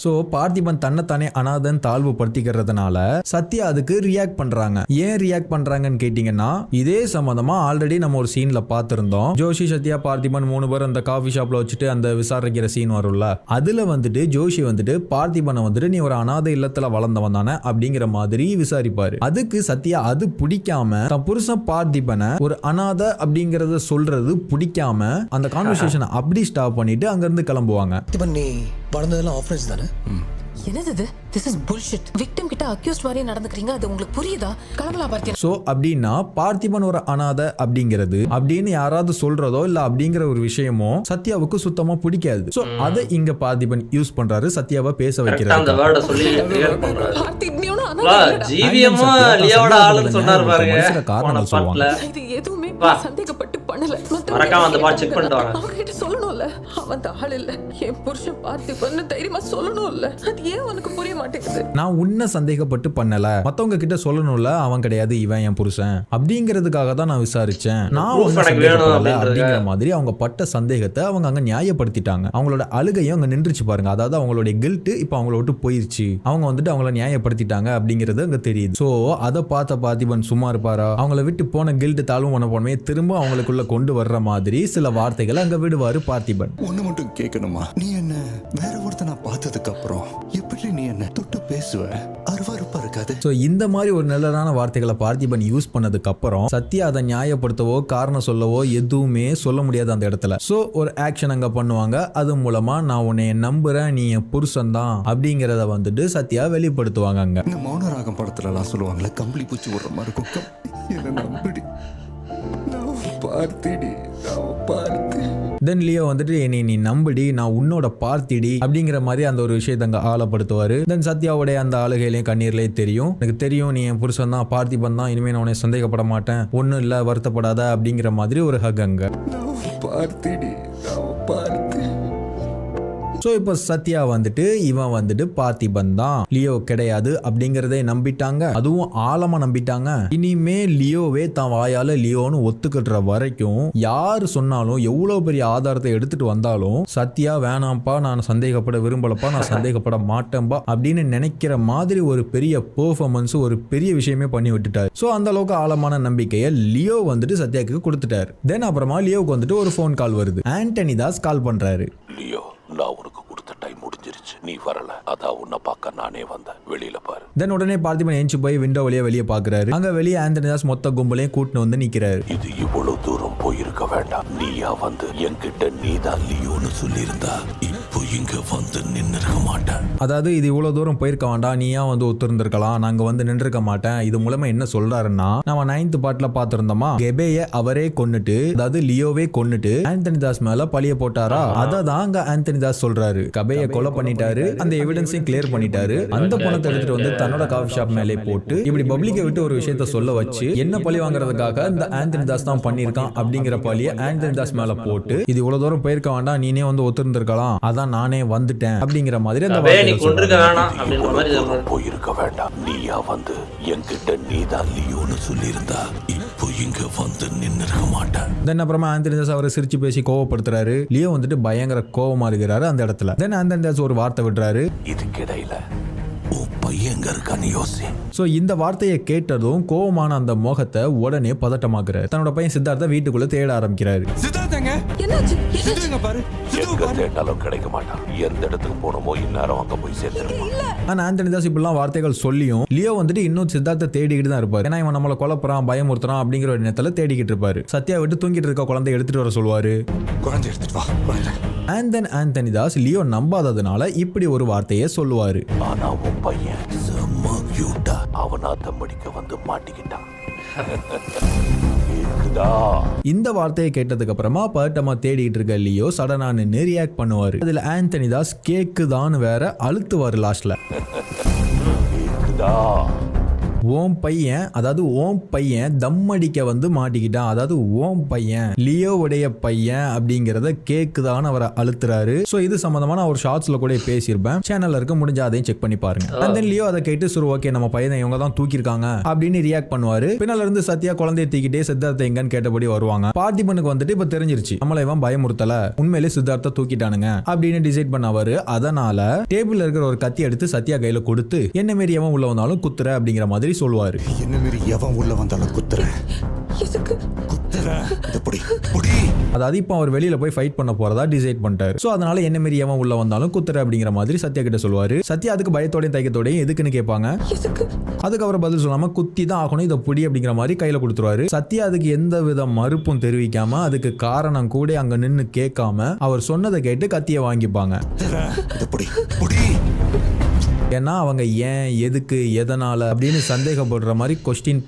சோ பார்த்திபன் தன்னைத்தானே அனாதன் தாழ்வு படுத்திக்கிறதுனால சத்யா அதுக்கு ரியாக்ட் பண்றாங்க. ஏன் ரியாக்ட் பண்றாங்கன்னு கேட்டீங்கன்னா, இதே சம்பந்தமா ஆல்ரெடி நம்ம ஒரு சீன்ல பார்த்திருந்தோம். ஜோஷி, சத்யா, பார்த்திபன் 3 பேர் அந்த காஃபி ஷாப்ல வச்சுட்டு அந்த விசாரிக்கிற சீன் வரும்ல, அதுல வந்துட்டு ஜோஷி வந்துட்டு பார்த்திபனை வந்துட்டு நீ ஒரு அனாதை இல்லத்துல வளர்ந்தவன் தானே அப்படிங்கிற மாதிரி விசாரிப்பாரு. அதுக்கு சத்யா அது பிடிக்காம தன் புருஷன் பார்த்திபனை ஒரு அனாதை அப்படிங்கறத சொல்றது பிடிக்காம அந்த கான்வர்சேஷனை அப்படி ஸ்டாப் பண்ணிட்டு அங்க இருந்து கிளம்புவாங்க. நீ வளர்ந்ததெல்லாம் ஆஃபரேஜ் தானே? என்னது இது? This is bullshit. விக்டிம் கிட்ட அக்யூஸ்ட் மாதிரி நடந்துக்கிறீங்க, அது உங்களுக்கு புரியுதா? கிளம்பலாம் பார்த்தியா? சோ அப்படின்னா பார்த்திபன் ஒரு அனாதை அப்படிங்கிறது அப்படின்னு யாராவது சொல்றதோ இல்ல அப்படிங்கிற ஒரு விஷயமோ சத்யாவுக்கு சுத்தமா பிடிக்காது. சோ அதை இங்க பார்த்திபன் யூஸ் பண்றாரு, சத்யாவை பேச வைக்கிறாரு. அந்த வேர்ட சொல்லி கிளியர் பண்றாரு. பார்த்திபனியோட அனாதை ஜிவிஎம் லியோட ஆளுன்னு சொன்னார் பாருங்க. காரணம் சொல்லுவாங்க. இது எதுவுமே சந்தேகப்பட்டு பண்ணல. மறக்காம அந்த பாட் செக் பண்ணிட்டு வாங்க. அவங்க கிட்ட சொல்லணும்ல, அவன் அந்த ஆள் இல்ல, என் புருஷன் பார்த்திபன் தைரியமா சொல்லணும்ல. அது ஏன் உனக்கு புரிய மாட்டேங்குது? நான் உன்னை சந்தேகப்பட்டு பண்ணல, மத்தவங்க கிட்ட சொல்லணும்ல அவன் கிடையாது இவன் என் புருஷன் அப்படிங்கிறதுக்காக தான் நான் விசாரிச்சேன், நான் உன்னை சந்தேகப்படல அப்படிங்கிற மாதிரி அவங்க பட்ட சந்தேகத்தை அவங்க அங்க நியாயப்படுத்திட்டாங்க. அவங்களோட அழுகையும் அங்க நின்றுச்சு பாருங்க. அதாவது அவங்களுடைய கில்ட் இப்ப அவங்கள விட்டு போயிருச்சு, அவங்க வந்துட்டு அவங்கள நியாயப்படுத்திட்டாங்க அப்படிங்கிறது அங்க தெரியுது. சோ அதை பார்த்த பார்த்திபன் சும்மா இருப்பாரா? அவங்கள விட்டு போன கில்ட் தாழ்வு பண்ண போனமே திரும்ப அவங்களுக்குள்ள கொண்டு வர்ற மாதிரி சில வார்த்தைகளை அங்க விடுவாரு பார்த்திபன். ஒண்ணு மட்டும் கேட்கணுமா, நீ என்ன வேற ஒருத்தனை பார்த்ததுக்கு அப்புறம் எப்படி நீ என்ன தொட்டு பேசுவ? அருவருப்பா இருக்காது? சோ இந்த மாதிரி ஒரு நல்லதான வார்த்தைகளை பார்த்திபன் யூஸ் பண்ணதுக்கு அப்புறம் சத்யா அதை நியாயப்படுத்தவோ காரணம் சொல்லவோ எதுவுமே சொல்ல முடியாது அந்த இடத்துல. சோ ஒரு ஆக்ஷன் அங்க பண்ணுவாங்க. அது மூலமா நான் உன்னை நம்புறேன், நீ என் புருஷன் தான் அப்படிங்கறத வந்துட்டு சத்யா வெளிப்படுத்துவாங்க. அங்க இந்த மௌனராகம் படத்துல எல்லாம் சொல்லுவாங்கல்ல, கம்பளி பூச்சி விடுற மாதிரி இருக்கும். என்ன நம்பிடி, பார்த்திடி, பார்த்தி. தென் லியோ வந்துட்டு என்னை நீ நம்புடி, நான் உன்னோட பார்த்திடி அப்படிங்கிற மாதிரி அந்த ஒரு விஷயத்தை அங்க ஆளப்படுத்துவாரு. தென் சத்யாவுடைய அந்த ஆளுகையிலையும் கண்ணீர்லயும் தெரியும், எனக்கு தெரியும் நீ என் புருஷன் தான், பார்த்திபன் தான், இனிமே நான் உன்னை சந்தேகப்பட மாட்டேன், ஒன்னும் இல்ல வருத்தப்படாத அப்படிங்கிற மாதிரி ஒரு ஹக் அங்க. பார்த்திடி, பார்த்து. ஸோ இப்போ சத்யா வந்துட்டு இவன் வந்துட்டு பார்த்திபன் தான், லியோ கிடையாது அப்படிங்கிறதே நம்பிட்டாங்க. அதுவும் ஆழமா நம்பிட்டாங்க. இனிமே லியோவே தான் வாயால லியோன்னு ஒத்துக்கிற வரைக்கும் யார் சொன்னாலும் எவ்வளவு பெரிய ஆதாரத்தை எடுத்துட்டு வந்தாலும் சத்யா வேணாம்ப்பா, நான் சந்தேகப்பட விரும்பலப்பா, நான் சந்தேகப்பட மாட்டேன்பா அப்படின்னு நினைக்கிற மாதிரி ஒரு பெரிய பெர்ஃபார்மன்ஸ், ஒரு பெரிய விஷயமே பண்ணி விட்டுட்டாரு. ஸோ அந்த அளவுக்கு ஆழமான நம்பிக்கையை லியோ வந்துட்டு சத்யாக்கு கொடுத்துட்டாரு. தென் அப்புறமா லியோவுக்கு வந்துட்டு ஒரு ஃபோன் கால் வருது. ஆண்டனி தாஸ் கால் பண்றாரு. லியோ, நான் உனக்கு கொடுத்த டைம் முடிஞ்சிருச்சு, நீ வரல, அதான் உன்னை பார்க்க நானே வந்தேன், வெளியில பாரு. தென் உடனே பார்த்திபன் ஏஞ்சி போய் விண்டோ வழியா வெளியே பாக்குறாரு. அங்க வெளியே ஆண்டனி தாஸ் மொத்த கும்பலையும் கூட்டின்னு வந்து நிக்கிறாரு. இது இவ்வளவு தூரம் போயிருக்க வேண்டாம், நீயா வந்து என்கிட்ட நீதான் லியோன்னு சொல்லியிருந்தா இப்போ இங்க வந்து நின்று இருக்க மாட்டேன். அதாவது இது இவ்வளவு தூரம் போயிருக்க வேண்டாம், நீயா வந்து ஒத்துருந்திருக்கலாம், நாங்க வந்து நின்றுக்க மாட்டேன். இது மூலமா என்ன சொல்றாருன்னா, நம்ம 9th பார்ட்ல பாத்திருந்தோமா, கெபேய அவரே கொன்னுட்டு, அதாவது லியோவே கொன்னுட்டு ஆண்டனி தாஸ் மேல பழிய போட்டாரா, அததான் அங்க ஆண்டனி தாஸ் சொல்றாரு. கபேய கொலை பண்ணிட்டாரு, அந்த எவிடன்ஸையும் கிளியர் பண்ணிட்டாரு. அந்த பணத்தை எடுத்துட்டு வந்து தன்னோட காஃபி ஷாப் மேலே போட்டு இப்படி பப்ளிக்கை விட்டு ஒரு விஷயத்த சொல்ல வச்சு என்ன பழி வாங்குறதுக்காக இந்த ஆண்டனி தாஸ் தான் பண்ணிருக்கான் அப்படிங்கிற பழிய ஆண்டனி தாஸ் மேல போட்டு, இது இவ்வளவு தூரம் போயிருக்க வேண்டாம், நீனே வந்து ஒத்துருந்திருக்கலாம், அதான் நானே வந்துட்டேன் அப்படிங்கிற மாதிரி அந்த போயிருக்க வேண்டாம், நீயா வந்து என்கிட்ட நீதான் லியோன்னு சொல்லியிருந்தா இப்போ இங்க வந்து நின்று இருக்க மாட்டேன். தென் அப்புறமா ஆண்டனி தாஸ் அவரை சிரிச்சு பேசி கோவப்படுத்துறாரு. லியோ வந்துட்டு பயங்கர கோவமா இருக்கிறாரு அந்த இடத்துல. தென் ஆண்டனி தாஸ் ஒரு வார்த்தை விடுறாரு, இதுக்கிடையில உன் பையன் எங்க இருக்கான்னு யோசி. சோ இந்த வார்த்தையை கேட்டதும் கோவமான அந்த முகத்தை உடனே பதட்டமாக்குறாரு. தன்னோட பையன் சித்தார்த்த வீட்டுக்குள்ள தேட ஆரம்பிக்கிறாரு. சித்தார்த்தங்க, என்னாச்சு? சித்துங்க பாரு, எங்க தேட்டாலும் கிடைக்க மாட்டான், எந்த இடத்துக்கு போனோமோ இந்நேரம் அங்க போய் சேர்த்துருப்பான். ஆனா ஆண்டனி தாஸ் இப்படிலாம் வார்த்தைகள் சொல்லியும் லியோ வந்துட்டு இன்னும் சித்தார்த்த தேடிக்கிட்டு தான் இருப்பாரு. ஏன்னா இவன் நம்மளை கொலப்புறான், பயமுறுத்துறான் அப்படிங்கிற ஒரு நேரத்துல தேடிக்கிட்டு இருப்பாரு. சத்யா விட்டு தூங்கிட்டு இருக்க குழந்தை எடுத்துட்டு வர சொல்லுவாரு. குழந்தை எடுத்துட்டு வா, குழந்தை. And then Antony Das Leo நம்பாததுனால இப்படி ஒரு வார்த்தையை சொல்லுவாரு. ஆனா உன் பையன் செம்ம கியூட்டா அவனாத்தம் படிக்க வந்து மாட்டிக்கிட்டான். இந்த வார்த்தையை கேட்டதுக்கு அப்புறமா பட்டமா தேடிட்டு இருக்க லியோ சடனா நின்னு ரியாக்ட் பண்ணுவாரு. அதுல ஆண்டனி தாஸ் கேக்குதான்னு வேற அழுத்துவாரு லாஸ்ட்ல. ஓம் பையன், அதாவது ஓம் பையன் தம் அடிக்க வந்து மாட்டிக்கிட்டான், அதாவது ஓம் பையன் லியோவுடைய பையன் அப்படிங்கறத கேக்குதான்னு அவரை அழுத்துறாரு. சோ இது சம்பந்தமா நான் ஒரு ஷார்ட்ஸ்ல கூட பேசியிருப்பேன், சேனல்ல இருக்க, முடிஞ்சா அதையும் செக் பண்ணி பாருங்க. அண்ட் தென் லியோ அதை கேட்டு சரி ஓகே நம்ம பையனை இவங்க தான் தூக்கிருக்காங்க அப்படின்னு ரியாக்ட் பண்ணுவாரு. பின்னால இருந்து சத்யா குழந்தைய தூக்கிட்டே சித்தார்த்த எங்கன்னு கேட்டபடி வருவாங்க. பார்த்திபனுக்கு வந்துட்டு இப்ப தெரிஞ்சிருச்சு நம்மள இவன் பயமுறுத்தல, உண்மையிலே சித்தார்த்த தூக்கிட்டானுங்க அப்படின்னு டிசைட் பண்ணவரு. அதனால டேபிள்ல இருக்கிற ஒரு கத்தி எடுத்து சத்யா கையில கொடுத்து என்ன மாரி எவன் உள்ள வந்தாலும் குத்துற அப்படிங்கிற மாதிரி சொல்லுவாரு. என்ன மீறி எவன் உள்ள வந்தாலும் குத்துறேன், குத்துறேன். அதாவது இப்போ அவர் வெளியில போய் ஃபைட் பண்ண போறதா டிசைட் பண்ணிட்டாரு. சோ அதனால என்ன மாரி எவன் உள்ள வந்தாலும் குத்துற அப்படிங்கிற மாதிரி சத்யா கிட்ட சொல்லுவாரு. சத்யா அதுக்கு பயத்தோடையும் தைக்கத்தோடையும் எதுக்குன்னு கேட்பாங்க. அதுக்கு அவர் பதில் சொல்லாம குத்தி தான் ஆகணும், இதை புடி அப்படிங்கிற மாதிரி கையில கொடுத்துருவாரு. சத்யா அதுக்கு எந்த வித மறுப்பும் தெரிவிக்காம, அதுக்கு காரணம் கூட அங்க நின்னு கேட்காம அவர் சொன்னதை கேட்டு கத்திய வாங்கிப்பாங்க. ஏன்னா அவங்க ஏன், எதுக்கு, எதனால அப்படின்னு சந்தேகப்படுற மாதிரி கொஸ்டின்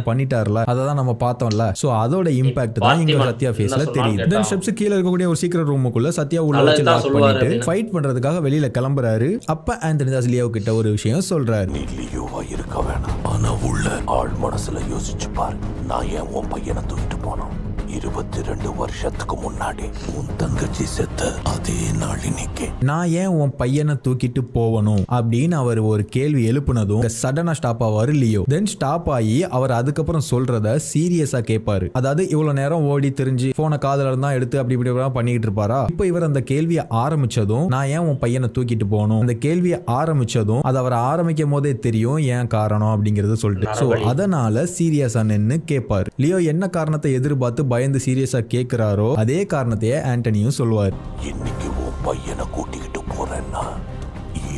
பண்ணிட்டார்ல, அததான் நம்ம பார்த்தோம்ல. சோ அதோட இம்பாக்ட் தான் இங்க சத்யா ஃபேஸ்ல தெரியுது. தென் ஸ்டெப்ஸ் கீழ இருக்கக்கூடிய ஒரு சீக்ரெட் ரூமுக்குள்ள சத்யா உள்ள வச்சு லாக் பண்ணிட்டு ஃபைட் பண்றதுக்காக வெளியில கிளம்புறாரு. அப்ப ஆண்டனி தாஸ் லியோ கிட்ட ஒரு விஷயம் சொல்றாரு. நீ லியோவா இருக்க வேணாம், ஆனா உள்ள ஆள் மனசுல யோசிச்சு பாரு, நான் ஏன் உன் பையனை தூக்கிட்டு போனோம். 22 வருஷத்துக்கு முன்னாடி உன் தங்கச்சி செத்த அதே நாள் இன்னைக்கு நான் ஏன் உன் பையனை தூக்கிட்டு போவணும் அப்படின்னு அவர் ஒரு கேள்வி எழுப்புனதும் சடனா ஸ்டாப் ஆவாரு லியோ. தென் ஸ்டாப் ஆகி அவர் அதுக்கப்புறம் சொல்றத சீரியஸா கேட்பாரு. அதாவது இவ்வளவு நேரம் ஓடி தெரிஞ்சு போன காதல இருந்தா எடுத்து அப்படி இப்படி பண்ணிக்கிட்டு இருப்பாரா. இப்ப இவர் அந்த கேள்வியை ஆரம்பிச்சதும் நான் ஏன் உன் பையனை தூக்கிட்டு போகணும், அந்த கேள்வியை ஆரம்பிச்சதும் அது அவர் ஆரம்பிக்கும் போதே தெரியும் ஏன் காரணம் அப்படிங்கறத சொல்லிட்டு. சோ அதனால சீரியஸா நின்னு கேட்பாரு. லியோ என்ன காரணத்தை எதிர்பார்த்து பயந்து சீரியஸா கேக்குறாரோ அதே காரணத்தையே ஆண்டனியும் சொல்லுவார். இன்னைக்கு உன் பையனை கூட்டிக்கிட்டு போறேன்னா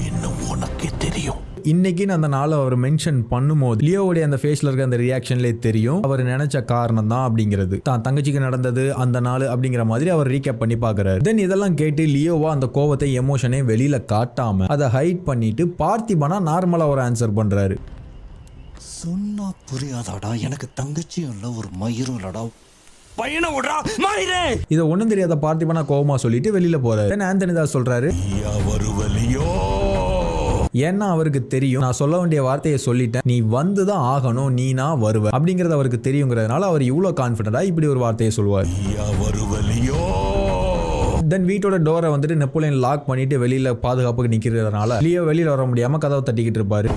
என்ன உனக்கே தெரியும். இன்னைக்கு அந்த நாளை அவர் மென்ஷன் பண்ணும்போது லியோவுடைய அந்த ஃபேஸ்ல இருக்க அந்த ரியாக்ஷன்லேயே தெரியும் அவர் நினைச்ச காரணம் தான் அப்படிங்கிறது. தான் தங்கச்சிக்கு நடந்தது அந்த நாள் அப்படிங்கிற மாதிரி அவர் ரீகேப் பண்ணி பாக்குறாரு. தென் இதெல்லாம் கேட்டு லியோவா அந்த கோவத்தை எமோஷனே வெளியில காட்டாம அதை ஹைட் பண்ணிட்டு பார்த்திபனா நார்மலா ஒரு ஆன்சர் பண்றாரு. சொன்னா புரியாதாடா, எனக்கு தங்கச்சியும் இல்ல ஒரு மயிரும் இல்லடா, பையனை விடுறா மாறிரே. இதை ஒண்ணும் தெரியாத பார்த்திபனா கோவமா சொல்லிட்டு வெளியில போறாரு. ஆண்டனி தாஸ் சொல்றாரு, வருவலியோ ஏன்னா அவருக்கு தெரியும் நான் சொல்ல வேண்டிய வார்த்தையை சொல்லிட்டேன், நீ வந்துதான் ஆகணும், நீ நான் வருவ அப்படிங்கறது அவருக்கு தெரியுங்கிறதுனால அவர் இவ்வளவு கான்பிடண்டா இப்படி ஒரு வார்த்தையை சொல்லுவார். தென் வீட்டோட டோரை வந்துட்டு நெப்போலியன் லாக் பண்ணிட்டு வெளியில பாதுகாப்புக்கு நிக்கிறதுனால லியோ வெளியில வர முடியாம கதவை தட்டிக்கிட்டு இருப்பாரு.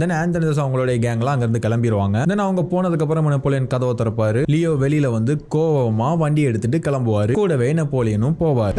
தென் ஆந்தனி தாஸ் அவங்களுடைய கேங்லாம் அங்கிருந்து கிளம்பிடுவாங்க. தென் அவங்க போனதுக்கு அப்புறம் நெப்போலியன் கதவை திறப்பாரு. லியோ வெளியில வந்து கோவமா வண்டி எடுத்துட்டு கிளம்புவாரு. கூடவே நெப்போலியனும் போவார்.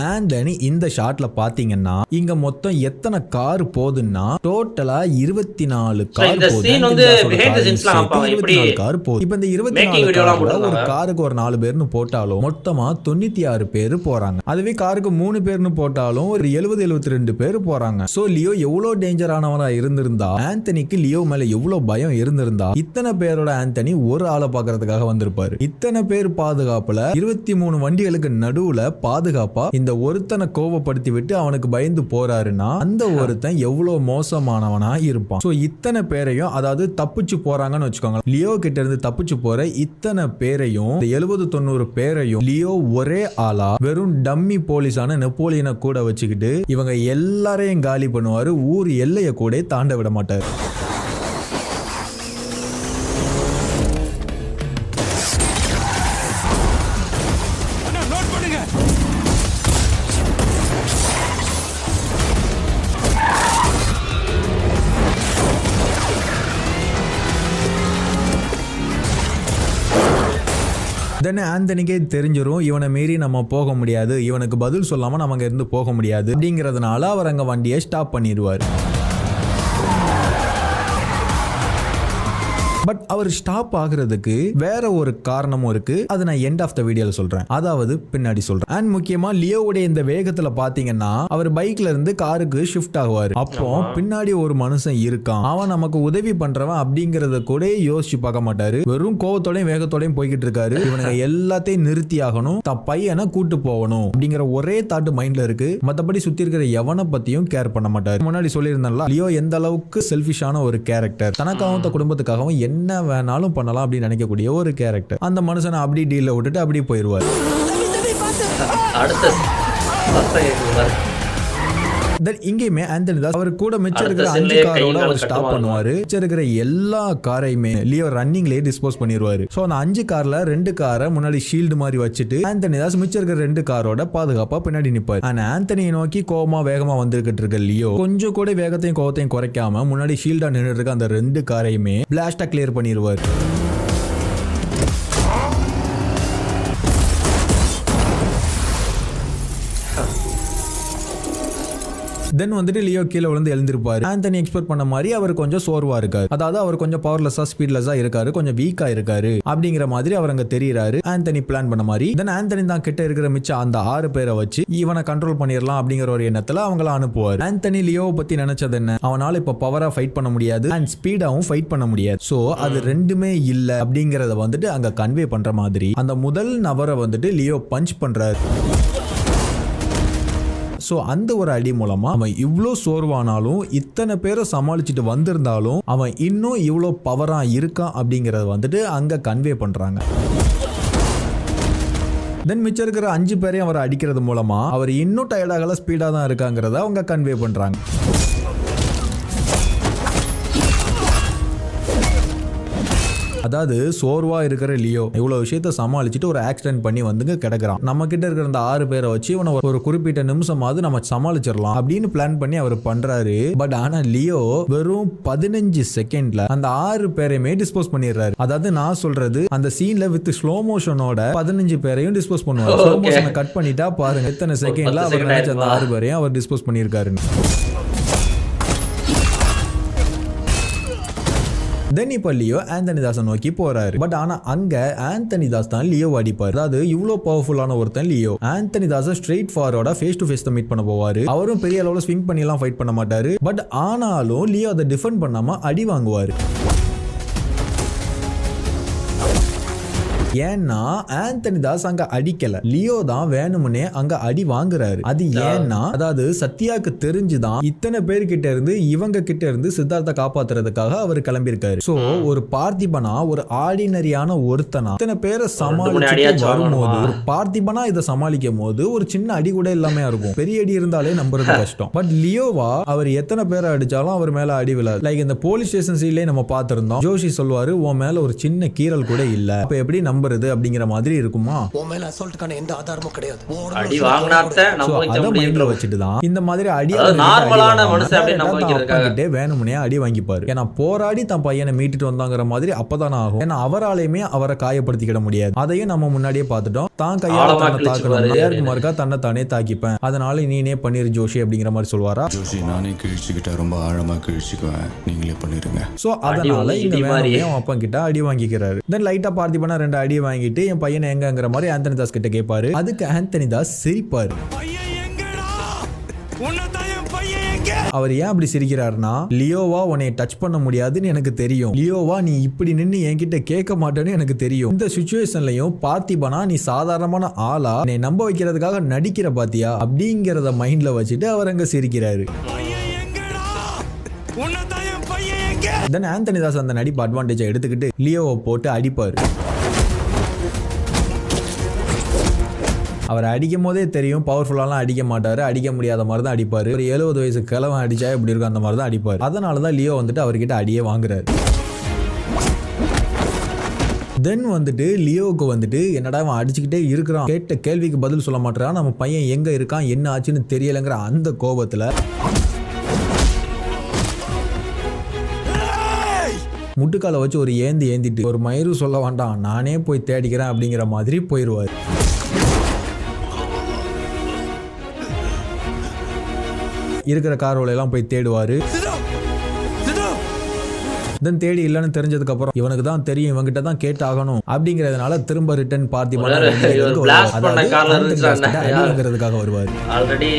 ஆந்தனி இந்த ஷாட்ல பாத்தீங்கன்னா இங்க மொத்தம் எத்தனை கார் போகுதுன்னா டோட்டலா 24 கார் இந்த போகுது. சீன் வந்து behind the scenes லாம் அப்ப எப்படி 24 கார் போகுது. இப்போ இந்த 24 கார்ல ஒரு காருக்கு ஒரு 4 பேர்னு போட்டாலும் மொத்தமா 96 பேர் போறாங்க. அதுவே காருக்கு 3 பேர்னு போட்டாலும் ஒரு 70-72 பேர் போறாங்க. சோ லியோ எவ்வளவு டேஞ்சரானவரா இருந்திருந்தா, ஆந்தனிக்கு லியோ மேல எவ்வளவு பயம் இருந்திருந்தா இத்தனை பேரோட ஆந்தனி ஒரு ஆளை பாக்குறதுக்காக வந்திருப்பாரு. இத்தனை பேர் பாதுகாப்புல 23 வண்டிகளுக்கு நடுவுல பாதுகாப்பா இந்த ஒருத்தனை கோவப்படுத்தி விட்டு அவனுக்கு பயந்து போறாருன்னா அந்த ஒருத்தன் எவ்வளவு மோசமானவனா இருப்பான். சோ இத்தனை பேரையும், அதாவது தப்பிச்சு போறாங்கன்னு வச்சுக்கோங்க, லியோ கிட்ட இருந்து தப்பிச்சு போற இத்தனை பேரையும் 70-90 பேரையும் லியோ ஒரே ஆளா வெறும் டம்மி போலீஸான நெப்போலியனை கூட வச்சுக்கிட்டு இவங்க எல்லாரையும் காலி பண்ணுவாரு. ஊர் எல்லையை கூட தாண்ட விட மாட்டாரு. தென் ஆந்தனிக்கே தெரிஞ்சிரும் இவனை மீறி நம்ம போக முடியாது, இவனுக்கு பதில் சொல்லாம நம்ம அங்க இருந்து போக முடியாது அப்படிங்கறதுனால அவர் அங்க வண்டியை ஸ்டாப் பண்ணிடுவார். பட் அவர் ஸ்டாப் ஆகுறதுக்கு வேற ஒரு காரணமும் இருக்கு. அது நான் எண்ட் ஆஃப் த வீடியோல சொல்றேன், அதாவது பின்னாடி சொல்றேன். அண்ட் முக்கியமா லியோவுடைய இந்த வேகத்துல பாத்தீங்கன்னா அவர் பைக்ல இருந்து காருக்கு ஷிஃப்ட் ஆகுவார். அப்போ பின்னாடி ஒரு மனுஷன் இருக்கான், அவன் நமக்கு உதவி பண்றவன் அப்படிங்கறத கூட யோசிச்சு பார்க்க மாட்டாரு. வெறும் கோவத்தோடையும் வேகத்தோடையும் போய்கிட்டு இருக்காரு. இவனுங்க எல்லாத்தையும் நிறுத்தி ஆகணும், தன் பையனை கூட்டு போகணும் அப்படிங்கிற ஒரே தாட்டு மைண்ட்ல இருக்கு. மத்தபடி சுத்தி இருக்கிற எவனை பத்தியும் கேர் பண்ண மாட்டாரு. முன்னாடி சொல்லியிருந்தேன்ல, லியோ எந்த அளவுக்கு செல்ஃபிஷான ஒரு கேரக்டர், தனக்காகவும் குடும்பத்துக்காகவும் என்ன வேணாலும் பண்ணலாம் அப்படின்னு நினைக்கக்கூடிய ஒரு கேரக்டர். அந்த மனுஷனை அப்படி டீல்ல விட்டுட்டு அப்படி போயிருவார். இங்கேயுமே ஆந்தனி தாஸ் அவர் கூட மிச்சம் இருக்கிற 5 காரோட அவர் ஸ்டாப் பண்ணுவாரு. மிச்சம் இருக்கிற எல்லா காரையுமே லியோ ரன்னிங்லயே டிஸ்போஸ் பண்ணிடுவாரு. சோ அந்த 5 கார்ல 2 காரை முன்னாடி ஷீல்டு மாதிரி வச்சுட்டு ஆந்தனி தாஸ் மிச்சம் இருக்கிற 2 காரோட பாதுகாப்பா பின்னாடி நிப்பாரு. ஆனா ஆந்தனியை நோக்கி கோவமா வேகமா வந்துகிட்டு இருக்க லியோ கொஞ்சம் கூட வேகத்தையும் கோவத்தையும் குறைக்காம முன்னாடி ஷீல்டா நின்று இருக்க அந்த 2 காரையுமே பிளாஸ்டா கிளியர் பண்ணிடுவார். தென் வந்துட்டு லியோ கீழே விழுந்து எழுந்திருப்பாரு. ஆந்தனி எக்ஸ்பெக்ட் பண்ண மாதிரி அவர் கொஞ்சம் சோர்வா இருக்காரு, அதாவது அவர் கொஞ்சம் பவர்லெஸ்ஸா ஸ்பீட்லெஸ்ஸா இருக்காரு, கொஞ்சம் வீக்கா இருக்காரு அப்படிங்கிற மாதிரி அவர் அங்க தெரியுறாரு. ஆந்தனி பிளான் பண்ண மாதிரி தென் ஆந்தனி தான் கிட்ட இருக்கிற மிச்சம் அந்த 6 பேரை வச்சு இவனை கண்ட்ரோல் பண்ணிடலாம் அப்படிங்கிற ஒரு எண்ணத்துல அவங்கள அனுப்புவார். ஆந்தனி லியோவை பத்தி நினைச்சது என்ன, அவனால இப்ப பவரா ஃபைட் பண்ண முடியாது அண்ட் ஸ்பீடாவும் ஃபைட் பண்ண முடியாது. சோ அது ரெண்டுமே இல்ல அப்படிங்கறத வந்துட்டு அங்க கன்வே பண்ற மாதிரி அந்த முதல் நபரை வந்துட்டு லியோ பஞ்ச் பண்றாரு. சோ அந்த ஒரு அடி மூலமா அவன் இவ்ளோ சோர்வானாலும் இத்தனை பேரை சமாளிச்சுட்டு வந்திருந்தாலும் அவன் இன்னும் இவ்ளோ பவரா இருக்கான் அப்படிங்கறத வந்துட்டு அங்க கன்வே பண்றாங்க. தென் மிச்சம் இருக்கிற 5 பேரையும் அவர் அடிக்கிறது மூலமா அவர் இன்னும் டயர்டாகல ஸ்பீடா தான் இருக்காங்கிறத அவங்க கன்வே பண்றாங்க. அதாவது சோர்வா இருக்கிற லியோ இவ்வளவு விஷயத்த சமாளிச்சுட்டு ஒரு ஆக்சிடென்ட் பண்ணி வந்து கிடக்குறான். நம்ம கிட்ட இருக்கிற அந்த 6 பேரை வச்சு இவனை ஒரு குறிப்பிட்ட நிமிஷமாவது நம்ம சமாளிச்சிடலாம் அப்படின்னு பிளான் பண்ணி அவர் பண்றாரு. பட் ஆனா லியோ வெறும் 15 செகண்ட்ல அந்த 6 பேரையுமே டிஸ்போஸ் பண்ணிடுறாரு. அதாவது நான் சொல்றது அந்த சீன்ல வித் ஸ்லோ மோஷனோட 15 பேரையும் டிஸ்போஸ் பண்ணுவாரு. ஸ்லோ மோஷனை கட் பண்ணிட்டா பாருங்க எத்தனை செகண்ட்ல அவர் நினைச்ச அந்த 6 பேரையும் அவர் டிஸ்போஸ் பண்ணியிருக்காருன்னு. தென் இப்ப லியோ ஆந்தனி தாஸை நோக்கி போறாரு. பட் ஆனா அங்க ஆந்தனி தாஸ் தான் லியோ அடிப்பாரு. அதாவது இவ்வளவு பவர்ஃபுல்லான ஒருத்தன் லியோ ஆந்தனி தாஸை ஸ்ட்ரெயிட் ஃபார்வர்டா ஃபேஸ் டு ஃபேஸ் தான் மீட் பண்ண போவாரு. அவரும் பெரிய அளவுல ஸ்விங் பண்ணி எல்லாம் ஃபைட் பண்ண மாட்டாரு. பட் ஆனாலும் லியோ அதை டிஃபெண்ட் பண்ணாம அடி வாங்குவாரு. ஏன்னா ஆந்தனி தாஸ் அங்க அடிக்கல, லியோ தான் வேணும்னே அங்க அடி வாங்குறாரு. அது ஏன்னா அதாவது சத்யாக்கு தெரிஞ்சுதான் இத்தனை பேர்கிட்ட இருந்து இவங்க கிட்ட இருந்து சித்தார்த்த காப்பாத்துறதுக்காக அவர் கிளம்பியிருக்காரு. சோ ஒரு பார்த்திபனா ஒரு ஆர்டினரியான ஒருத்தனா இத்தனை பேரை சமாளிச்சு வரும்போது ஒரு பார்த்திபனா இதை சமாளிக்கும் போது ஒரு சின்ன அடி கூட இல்லாம இருக்கும். பெரிய அடி இருந்தாலே நம்புறது கஷ்டம். பட் லியோவா அவர் எத்தனை பேரை அடிச்சாலும் அவர் மேல அடி விழாது. லைக் இந்த போலீஸ் ஸ்டேஷன் சீன்லயே நம்ம பார்த்திருந்தோம். ஜோஷி சொல்வாரு உன் மேல ஒரு சின்ன கீறல் கூட இல்ல, அப்ப எப்படி நம்புறது அப்படிங்கிற மாதிரி இருக்குமா? உன் மேல அசால்ட்டுக்கான எந்த ஆதாரமும் கிடையாது. அடி வாங்குனாத்த நம்ம வைக்க முடியும்ன்ற வச்சிட்டு தான் இந்த மாதிரி அடி நார்மலான மனுஷன் அப்படி நம்ம வைக்கிறதுக்காக வேணும்னே அடி வாங்கிப்பாரு. ஏன்னா போராடி தன் பையனை மீட்டுட்டு வந்தாங்கிற மாதிரி அப்பதானே ஆகும். ஏன்னா அவராலையுமே அவரை காயப்படுத்திக்கிட முடியாது. அதையும் நம்ம முன்னாடியே பார்த்துட்டோம். தான் கையால தாக்கணும் தன்னை தானே தாக்கிப்பேன், அதனால நீனே பண்ணிரு ஜோஷி அப்படிங்கிற மாதிரி சொல்வாரா? ஜோஷி நானே கிழிச்சுக்கிட்டா ரொம்ப ஆழமா கிழிச்சுக்குவேன், நீங்களே பண்ணிருங்க. சோ அதனால இங்க வேணும்னே அவன் அப்பா கிட்ட அடி வாங்கிக்கிறாரு. தென் லைட்டா பார்த்திபனா 2 அடி வாங்கிட்டு என் பையனை எங்கங்கிற மாதிரி ஆந்தனி தாஸ் கிட்ட கேட்பாரு. அதுக்கு ஆந்தனி தாஸ் சிரிப்பாரு. அவர் ஏன் அப்படி சிரிக்கிறாருன்னா, லியோவா உன்னை டச் பண்ண முடியாதுன்னு எனக்கு தெரியும், லியோவா நீ இப்படி நின்னு என்கிட்ட கேட்க மாட்டேன்னு எனக்கு தெரியும், இந்த சிச்சுவேஷன்லயும் பார்த்திபனா நீ சாதாரணமான ஆளா நீ நம்ப வைக்கிறதுக்காக நடிக்கிற பாத்தியா அப்படிங்கறத மைண்ட்ல வச்சுட்டு அவர் அங்க சிரிக்கிறாரு. தென் ஆந்தனி தாஸ் அந்த நடிப்பு அட்வான்டேஜை எடுத்துக்கிட்டு லியோவை போட்டு அடிப்பாரு. அவர் அடிக்கும் போதே தெரியும் பவர்ஃபுல்லாலாம் அடிக்க மாட்டாரு, அடிக்க முடியாத மாதிரி தான் அடிப்பாரு. ஒரு 70 வயசு கிழவன் அடிச்சா எப்படி இருக்கும் அந்த மாதிரி தான் அடிப்பாரு. அதனால தான் லியோ வந்துட்டு அவர்கிட்ட அடியே வாங்குறாரு. தென் வந்துட்டு லியோவுக்கு வந்துட்டு என்னடா அவன் அடிச்சுக்கிட்டே இருக்கிறான், கேட்ட கேள்விக்கு பதில் சொல்ல மாட்டான், நம்ம பையன் எங்க இருக்கான் என்ன ஆச்சுன்னு தெரியலங்கிற அந்த கோபத்துல முட்டுக்கால வச்சு ஒரு ஏந்திட்டு ஒரு மயிறு சொல்ல வேண்டாம் நானே போய் தேடிக்கிறேன் அப்படிங்கிற மாதிரி போயிடுவார். இருக்கிற காரோலையெல்லாம் போய் தேடுவாரு. தென் தேடி இல்லைன்னு தெரிஞ்சதுக்கு அப்புறம் இவனுக்கு தான் தெரியும் இவங்கிட்ட தான் கேட்டு ஆகணும் அப்படிங்கறதுனால திரும்ப ரிட்டர்ன் பார்த்திபனாங்கிறதுக்காக வருவார். ஆல்ரெடி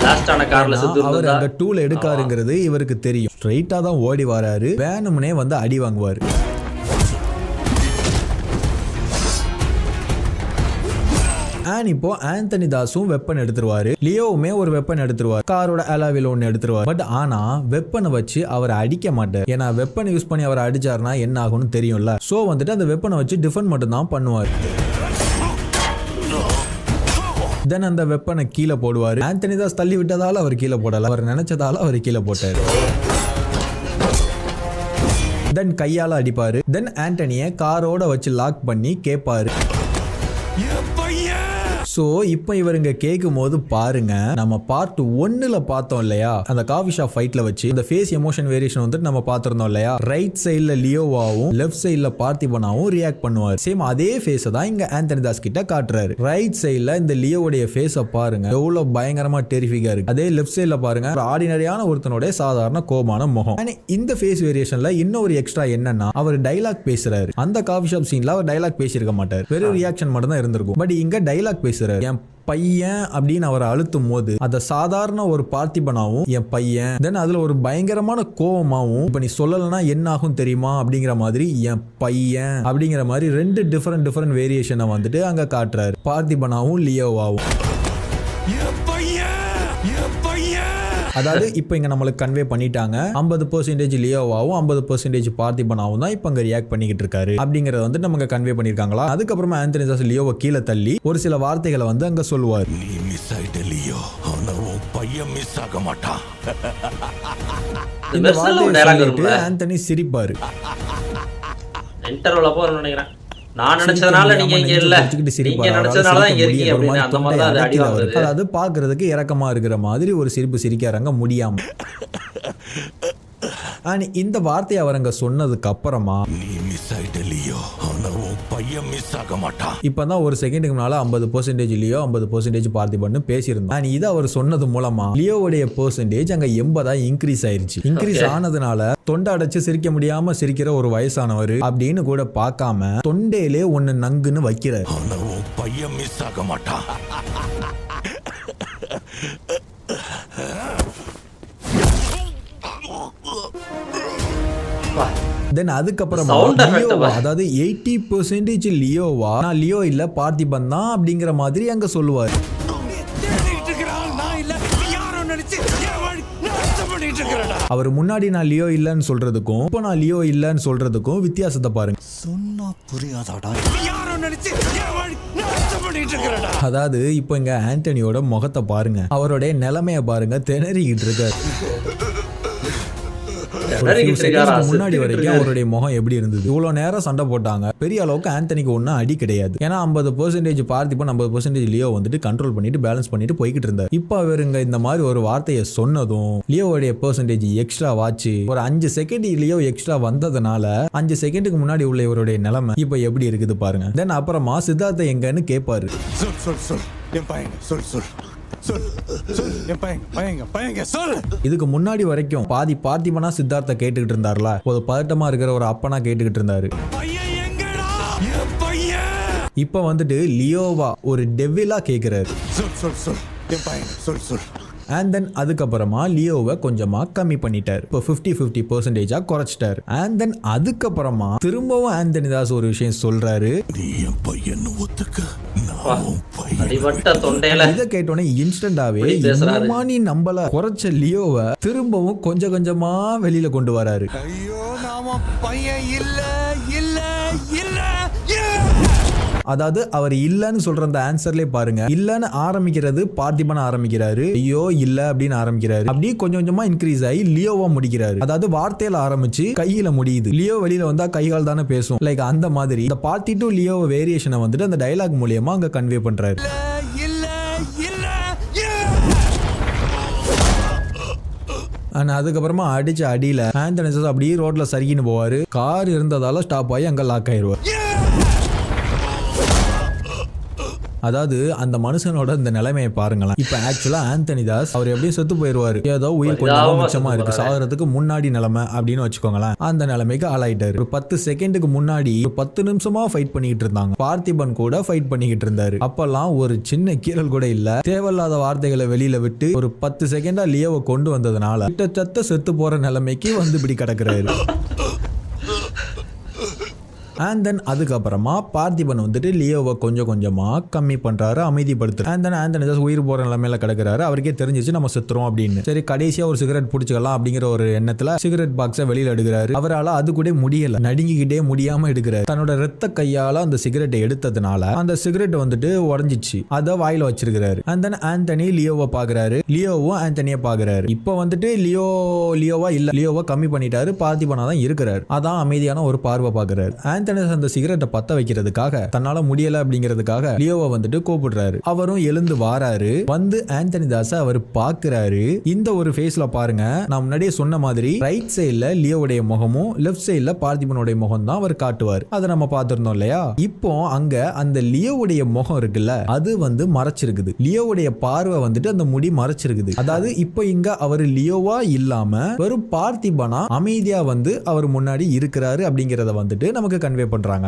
லாஸ்டான கார்ல அவர் அங்க டூல் எடுக்காருங்கிறது இவருக்கு தெரியும். ஸ்ட்ரைட்டா தான் ஓடி வராரு, வேணும்னே வந்து அடி வாங்குவாரு. இப்போ ஆந்தனி தாஸும் வெப்பன் எடுத்துருவாரு, லியோவுமே ஒரு வெப்பன் எடுத்துருவாரு, காரோட அலாவில் ஒன்னு எடுத்துருவாரு. பட் ஆனா வெப்பனை வச்சு அவரை அடிக்க மாட்டார். ஏன்னா வெப்பனை யூஸ் பண்ணி அவரை அடிச்சாருன்னா என்ன ஆகும்னு தெரியும்ல. சோ வந்துட்டு அந்த வெப்பனை வச்சு டிஃபெண்ட் மட்டும் தான் பண்ணுவார். தென் அந்த வெப்பனை கீழே போடுவாரு. ஆந்தனி தாஸ் தள்ளி விட்டதால அவர் கீழே போடல, அவர் நினைச்சதால அவர் கீழே போட்டாரு. தென் கையால அடிப்பாரு. தென் ஆண்டனியை காரோட வச்சு லாக் பண்ணி கேட்பாரு. சோ இப்போ இவருங்க கேட்கும் போது பாருங்க, நம்ம பார்ட் 1ல பார்த்தோம் இல்லையா அந்த காஃபி ஷாப் ஃபைட்ல வச்சு இந்த ஃபேஸ் எமோஷன் வேரியேஷன் வந்துட்டு நம்ம பார்த்திருந்தோம் இல்லையா. ரைட் சைடுல லியோவாவும் லெஃப்ட் சைடுல பார்த்திபனாவும் ரியாக்ட் பண்ணுவார். சேம் அதே ஃபேஸ் தான் இங்க ஆந்தனி தாஸ் கிட்ட காட்டுறாரு. ரைட் சைடுல இந்த லியோவுடைய ஃபேஸ பாருங்க எவ்வளவு பயங்கரமா டெரிஃபிக்கா இருக்கு. அதே லெஃப்ட் சைடுல பாருங்க ஒரு ஆர்டினரியான ஒருத்தனுடைய சாதாரண கோபமான முகம். இந்த ஃபேஸ் வேரியேஷன்ல இன்னொரு எக்ஸ்ட்ரா என்னன்னா அவர் டைலாக் பேசுறாரு. அந்த காஃபி ஷாப் சீன்ல அவர் டைலாக் பேசியிருக்க மாட்டார், வெறும் ரியாக்ஷன் மட்டும் தான் இருந்திருக்கும். பட் இங்க டைலாக் பேசுறாரு. என் பையன் அப்படின்னு அவர் அழுத்தும் போது அத சாதாரண ஒரு பார்த்திபனாவும் என் பையன், தென் அதுல ஒரு பயங்கரமான கோவமாவும் இப்ப நீ சொல்லலன்னா என்ன ஆகும் தெரியுமா அப்படிங்கிற மாதிரி என் பையன் அப்படிங்கிற மாதிரி 2 டிஃபரெண்ட் வேரியேஷனை வந்துட்டு அங்க காட்டுறாரு, பார்த்திபனாவும் லியோவாவும். அதாவது இப்போ இங்க நம்மளுக்கு கன்வே பண்ணிட்டாங்க 50% லியோவாவும் 50% பார்த்திபனாவும் தான் இப்போ அங்க ரியாக்ட் பண்ணிக்கிட்டு இருக்காரு அப்படிங்கறத வந்து நமக்கு கன்வே பண்ணிருக்காங்களா. அதுக்கப்புறமா ஆந்தனி தாஸ் லியோவை கீழே தள்ளி ஒரு சில வார்த்தைகளை வந்து அங்க சொல்லுவார். நீ மிஸ் ஆயிட்ட லியோ, ஆனா உன் பையன் மிஸ் ஆக மாட்டான். இந்த வார்த்தையை சொல்லிட்டு ஆந்தனி சிரிப்பாரு. இன்டர்வல் அப்போ நினைக்கிறேன் நான் நினைச்சதனால நீங்க இங்க இல்ல, நீங்க நினைச்சதனால தான் இங்க இருக்கீங்க அப்படினா அந்த மாதிரி தான் அடி வாங்குது. அது பாக்குறதுக்கு இரக்கமா இருக்கிற மாதிரி ஒரு சிரிப்பு சிரிக்காரங்க முடியாம. இந்த வார்த்தையை அவர் அங்க சொன்னதுக்கு அப்புறமா நீ மிஸ் ஆயிட்ட லியோ, ஆனா உன் பையன் மிஸ் ஆக மாட்டான். இப்பதான் ஒரு செகண்டுக்கு முன்னால 50% லியோ 50% பார்த்திபன் பேசியிருந்தோம். இது அவர் சொன்னது மூலமா லியோவுடைய பெர்சன்டேஜ் அங்க 80 இன்க்ரீஸ் ஆயிருச்சு. இன்க்ரீஸ் ஆனதுனால தொண்டை அடைச்சு சிரிக்க முடியாம சிரிக்கிற ஒரு வயசானவர் அப்படின்னு கூட பார்க்காம தொண்டையிலே ஒன்னு நங்குன்னு வைக்கிறார். ஆனா உன் பையன் மிஸ் ஆக மாட்டான். தென் அதுக்கப்புறமா Sound effect லியோவா, அப்ப. அதாவது 80% லியோவா, நான் லியோ இல்ல பார்த்திபன் தான் அப்படிங்கிற மாதிரி அங்க சொல்லுவாரு. அவர் முன்னாடி நான் லியோ இல்லன்னு சொல்றதுக்கும் இப்போ நான் லியோ இல்லன்னு சொல்றதுக்கும் வித்தியாசத்தை பாருங்க. சொன்னா புரியாதாடா. அதாவது இப்போ இங்க ஆண்டனியோட முகத்தை பாருங்க, அவருடைய நிலைமைய பாருங்க, திணறிக்கிட்டு இருக்காரு. ஒரு few seconds முன்னாடி வரைக்கும் அவருடைய முகம் எப்படி இருந்தது? இவ்வளவு நேரம் சண்டை போட்டாங்க, பெரிய அளவுக்கு ஆண்டனிக்கு ஒன்னும் அடி கிடையாது. ஏன்னா 50% பார்த்திபன் 50% லியோ வந்துட்டு கண்ட்ரோல் பண்ணிட்டு பேலன்ஸ் பண்ணிட்டு போய்கிட்டு இருந்தார். இப்போ அவருங்க இந்த மாதிரி ஒரு வார்த்தையை சொன்னதும் லியோவுடைய பெர்சன்டேஜ் எக்ஸ்ட்ரா வாச்சு, ஒரு 5 செகண்ட் லியோ எக்ஸ்ட்ரா வந்ததுனால 5 செகண்டுக்கு முன்னாடி உள்ள இவருடைய நிலைமை இப்போ எப்படி இருக்குது பாருங்க. தென் அப்புறமா சித்தார்த்த எங்கன்னு கேட்பாரு. சொல் சொல் சொல் என் பையன் சொல் சொல் சொல் சொல் என் பையன் சொல். இதுக்கு முன்னாடி வரைக்கும் பாதி பார்த்திபனா சித்தார்த்த கேட்டுக்கிட்டு இருந்தார்ல, ஒரு பதட்டமா இருக்கிற ஒரு அப்பனா கேட்டுக்கிட்டு இருந்தாரு. பையன் எங்கடா என் பையன்? இப்ப வந்துட்டு லியோவா ஒரு டெவிலா கேக்குறாரு. சொல் சொல் சொல் என் பையன் சொல் சொல். அண்ட் தென் அதுக்கப்புறமா லியோவை கொஞ்சமா கம்மி பண்ணிட்டார். இப்போ 50% குறைச்சிட்டாரு. அண்ட் தென் அதுக்கப்புறமா திரும்பவும் ஆந்தனிதாஸ் ஒரு விஷயம் சொல்றாரு. நீ என் பையன் ஒத்துக்க, நான் உன் பையன். அடிபட்ட தொண்டையில இதை கேட்டோன்னே இன்ஸ்டன்டாவே இப்படி பேசுறாரு. இன்னுமா நீ நம்பல குறைச்ச லியோவை திரும்பவும் கொஞ்சம் கொஞ்சமா வெளியில கொண்டு வராரு. ஐயோ நாம பையன் இல்ல இல்ல இல்ல இல்ல. அதாவது அவர் இல்லன்னு சொல்ற அந்த ஆன்சர்லயே பாருங்க, இல்லன்னு ஆரம்பிக்கிறது பார்த்திபன் ஆரம்பிக்கிறாரு, ஐயோ இல்ல அப்படின்னு ஆரம்பிக்கிறாரு. அப்படியே கொஞ்சம் கொஞ்சமா இன்க்ரீஸ் ஆகி லியோவா முடிக்கிறாரு. அதாவது வார்த்தையில ஆரம்பிச்சு கையில முடியுது. லியோ வெளியில வந்தா கைகால் தானே பேசும், லைக் அந்த மாதிரி இந்த பார்ட்டி டு லியோ வேரியேஷனை வந்துட்டு அந்த டயலாக் மூலியமா அங்க கன்வே பண்றாரு. அதுக்கப்புறமா அடிச்ச அடியில ஆந்தனிதாஸ் அப்படியே ரோட்ல சறுக்கின்னு போவாரு. கார் இருந்ததால ஸ்டாப் ஆகி அங்க லாக் ஆயிருவார். அதாவது அந்த மனுஷனோட இந்த நிலைமையை பாருங்களேன். இப்ப ஆக்சுவலா ஆந்தனிதாஸ் அவர் எப்படியும் செத்து போயிருவாரு, ஏதோ உயிர் கொஞ்சமா மிச்சமா இருக்கு, சாகிறதுக்கு முன்னாடி நிலைமை அப்படின்னு வச்சுக்கோங்களேன். அந்த நிலைமைக்கு ஆளாயிட்டாரு. ஒரு 10 செகண்டுக்கு முன்னாடி 10 நிமிஷமா ஃபைட் பண்ணிக்கிட்டு இருந்தாங்க. பார்த்திபன் கூட ஃபைட் பண்ணிக்கிட்டு இருந்தாரு. அப்பெல்லாம் ஒரு சின்ன கீறல் கூட இல்ல. தேவையில்லாத வார்த்தைகளை வெளியில விட்டு ஒரு 10 செகண்டா லியோவை கொண்டு வந்ததுனால கிட்டத்தட்ட செத்து போற நிலைமைக்கு வந்து இப்படி கிடக்குறாரு. அண்ட் தென் அதுக்கப்புறமா பார்த்திபன் வந்துட்டு லியோவை கொஞ்சம் கொஞ்சமா கம்மி பண்றாரு, அமைதிப்படுத்துறாரு. அண்ட் தென் ஆந்தனிதாஸ் உயிர் போற நிலைமையில கிடக்குறாரு. அவருக்கே தெரிஞ்சிச்சு நம்ம செத்துறோம் அப்படின்னு. சரி கடைசியா ஒரு சிகரெட் பிடிச்சிக்கலாம் அப்படிங்கிற ஒரு எண்ணத்துல சிகரெட் பாக்ஸை வெளியில எடுக்கிறாரு. அவரால் அது கூட முடியல, நடுங்கிக்கிட்டே முடியாம எடுக்கிறாரு. தன்னோட ரத்த கையால அந்த சிகரெட்டை எடுத்ததுனால அந்த சிகரெட் வந்துட்டு உடஞ்சிச்சு, அதை வாயில வச்சிருக்கிறாரு. அண்ட் தென் ஆந்தனி லியோவை பாக்குறாரு, லியோவும் ஆந்தனியை பாக்குறாரு. இப்போ வந்துட்டு லியோவா இல்ல, லியோவை கம்மி பண்ணிட்டாரு, பார்த்திபனா தான் இருக்கிறாரு. அதான் அமைதியான ஒரு பார்வை பாக்குறாரு. அந்த சிகரெட்டை பத்த வைக்கிறதுக்காக தன்னால முடியல அப்படிங்கிறதுக்காக லியோவை வந்துட்டு கூப்பிடுறாரு. அவரும் எழுந்து வாராரு. வந்து ஆந்தனிதாஸை அவர் பாக்குறாரு. இந்த ஒரு ஃபேஸ்ல பாருங்க, நான் முன்னாடியே சொன்ன மாதிரி ரைட் சைடுல லியோவுடைய முகமும் லெஃப்ட் சைடுல பார்த்திபனுடைய முகம் தான் அவர் காட்டுவார். அதை நம்ம பார்த்திருந்தோம் இல்லையா? இப்போ அங்க அந்த லியோவுடைய முகம் இருக்குல்ல, அது வந்து மறைச்சிருக்குது. லியோவுடைய பார்வை வந்துட்டு அந்த முடி மறைச்சிருக்குது. அதாவது இப்போ இங்க அவர் லியோவா இல்லாம வெறும் பார்த்திபனா அமைதியா வந்து அவர் முன்னாடி இருக்கிறாரு அப்படிங்கறத வந்துட்டு நமக்கு கன்வே பண்றாங்க.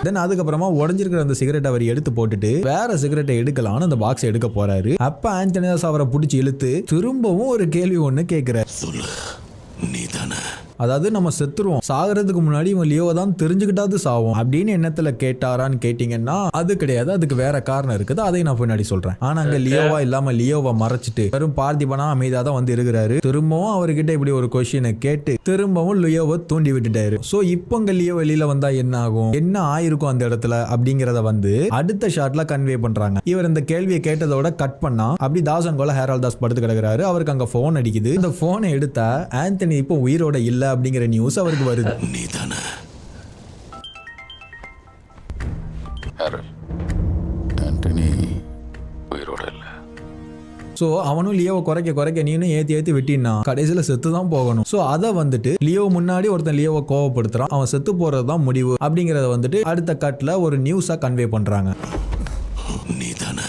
தென் அதுக்கப்புறமா உடஞ்சிருக்கிற அந்த சிகரெட் அவர் எடுத்து போட்டுட்டு வேற சிகரெட்டை எடுக்கலாம்னு அந்த பாக்ஸ் எடுக்க போறாரு. அப்ப ஆந்தனிதாஸ் அவரை பிடிச்சி இழுத்து திரும்பவும் ஒரு கேள்வி ஒண்ணு கேட்கிறார். சொல்லு, நீதானே? அதாவது நம்ம செத்துருவோம், சாகிறதுக்கு முன்னாடி இவன் லியோவை தான் தெரிஞ்சுக்கிட்டாது சாவோம் அப்படின்னு எண்ணத்துல கேட்டாரான்னு கேட்டீங்கன்னா அது கிடையாது. அதுக்கு வேற காரணம் இருக்குது, அதை நான் பின்னாடி சொல்றேன். ஆனா அங்க லியோவா இல்லாம லியோவை மறைச்சிட்டு வெறும் பார்த்திபனா அமைதியா தான் வந்து இருக்கிறாரு. திரும்பவும் அவர்கிட்ட இப்படி ஒரு கொஸ்டினை கேட்டு திரும்பவும் லியோவை தூண்டி விட்டுட்டாரு. சோ இப்போ அங்க லியோ வெளியில வந்தா என்ன ஆகும், என்ன ஆயிருக்கும் அந்த இடத்துல அப்படிங்கறத வந்து அடுத்த ஷாட்ல கன்வே பண்றாங்க. இவர் இந்த கேள்வியை கேட்டதோட கட் பண்ணா அப்படி தாசன் கோல ஹேரால்ட் தாஸ் படுத்து கிடக்குறாரு. அவருக்கு அங்க போன் அடிக்குது. இந்த போனை எடுத்தா ஆந்தனி இப்போ உயிரோட இல்ல அப்படிங்கிற நியூஸ் அவருக்கு வருது. நீதானே? ஆண்டனி உயிரோட இல்ல. சோ அவனும் லியோவை குறைக்க நீனும் ஏத்தி வெட்டினா கடைசியில செத்து தான் போகணும். சோ அதை வந்துட்டு லியோ முன்னாடி ஒருத்தன் லியோவை கோவப்படுத்துறான், அவன் செத்து போறதுதான் முடிவு அப்படிங்கறத வந்துட்டு அடுத்த கட்ல ஒரு நியூஸா கன்வே பண்றாங்க. நீதானே?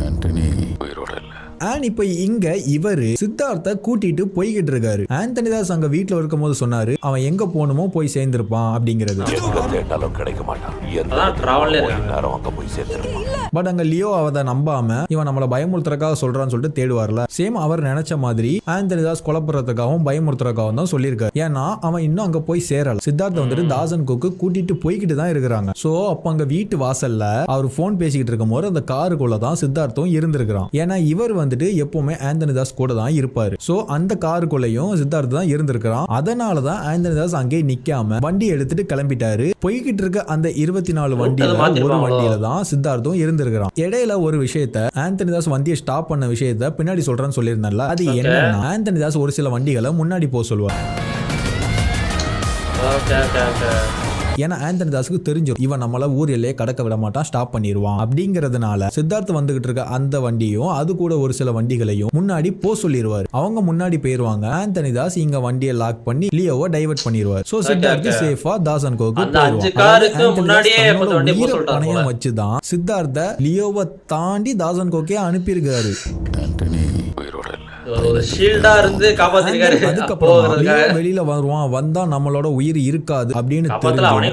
ஆண்டனி உயிரோட இல்ல. அண்ட் இப்ப இங்க இவரு சித்தார்த்த கூட்டிட்டு போய்கிட்டு இருக்காரு. ஆந்தனிதாஸ் அங்க வீட்டுல இருக்கும் போது சொன்னாரு அவன் எங்க போகணுமோ போய் சேர்ந்திருப்பான் அப்படிங்கிறது. கேட்டாலும் கிடைக்க மாட்டான், அதான் travel ல இருக்காங்க. நேரம் அங்க போய் சேர்ந்திருப்பான். பட் அங்க லியோ அதை நம்பாம இவன் நம்மள பயமுறுத்துறதுக்காக சொல்றான்னு சொல்லிட்டு தேடுவார்ல. சேம் அவர் நினைச்ச மாதிரி ஆந்தனி தாஸ் கொலைப்படுறதுக்காகவும் பயமுறுத்துறதுக்காகவும் தான் சொல்லியிருக்காரு. ஏன்னா அவன் இன்னும் அங்க போய் சேரல. சித்தார்த் வந்துட்டு தாசன் கோக்கு கூட்டிட்டு போய்கிட்டு தான் இருக்கிறாங்க. சோ அப்ப அங்க வீட்டு வாசல்ல அவர் போன் பேசிக்கிட்டு இருக்கும் போது அந்த காருக்குள்ள தான் சித்தார்த்தும் இருந்திருக்கிறான். ஏன்னா இவர் வந்துட்டு எப்பவுமே ஆந்தனி தாஸ் கூட தான் இருப்பாரு. சோ அந்த காருக்குள்ளயும் சித்தார்த் தான் இருந்திருக்கிறான். அதனாலதான் ஆந்தனி தாஸ் அங்கே நிக்காம வண்டி எடுத்துட்டு கிளம்பிட்டாரு. போய்கிட்டு இருக்க அந்த 24 வண்டியில ஒரு வண்டியில தான் சித்தார்த்தும் இருந்திருக்கிறான். இடையில ஒரு விஷயத்த ஆந்தனி தாஸ் வண்டியை ஸ்டாப் பண்ண விஷயத்த பின்னாடி சொல்றேன்னு சொல்லியிருந்தேன்ல. அது என்னன்னா ஆந்தனி தாஸ் ஒரு சில வண்டிகளை முன்னாடி போக சொல்லுவார். ஏன்னா ஆந்தனி தாஸுக்கு தெரிஞ்சிடும் இவன் நம்மள ஊர் எல்லையே கடக்க விட மாட்டான், ஸ்டாப் பண்ணிடுவான். அப்படிங்கறதுனால சித்தார்த் வந்துகிட்டு இருக்க அந்த வண்டியும் அது கூட ஒரு சில வண்டிகளையும் முன்னாடி போ சொல்லிடுவார். அவங்க முன்னாடி போயிருவாங்க. ஆந்தனி தாஸ் இங்க வண்டியை லாக் பண்ணி லியோவை டைவர்ட் பண்ணிடுவார். சோ சித்தார்த் சேஃபா தாசன் கோக்கு பணையம் வச்சுதான் சித்தார்த்த லியோவை தாண்டி தாசன் கோக்கே அனுப்பியிருக்காரு. வெளியில வருவான், வந்தா நம்மளோட உயிர் இருக்காது அப்படின்னு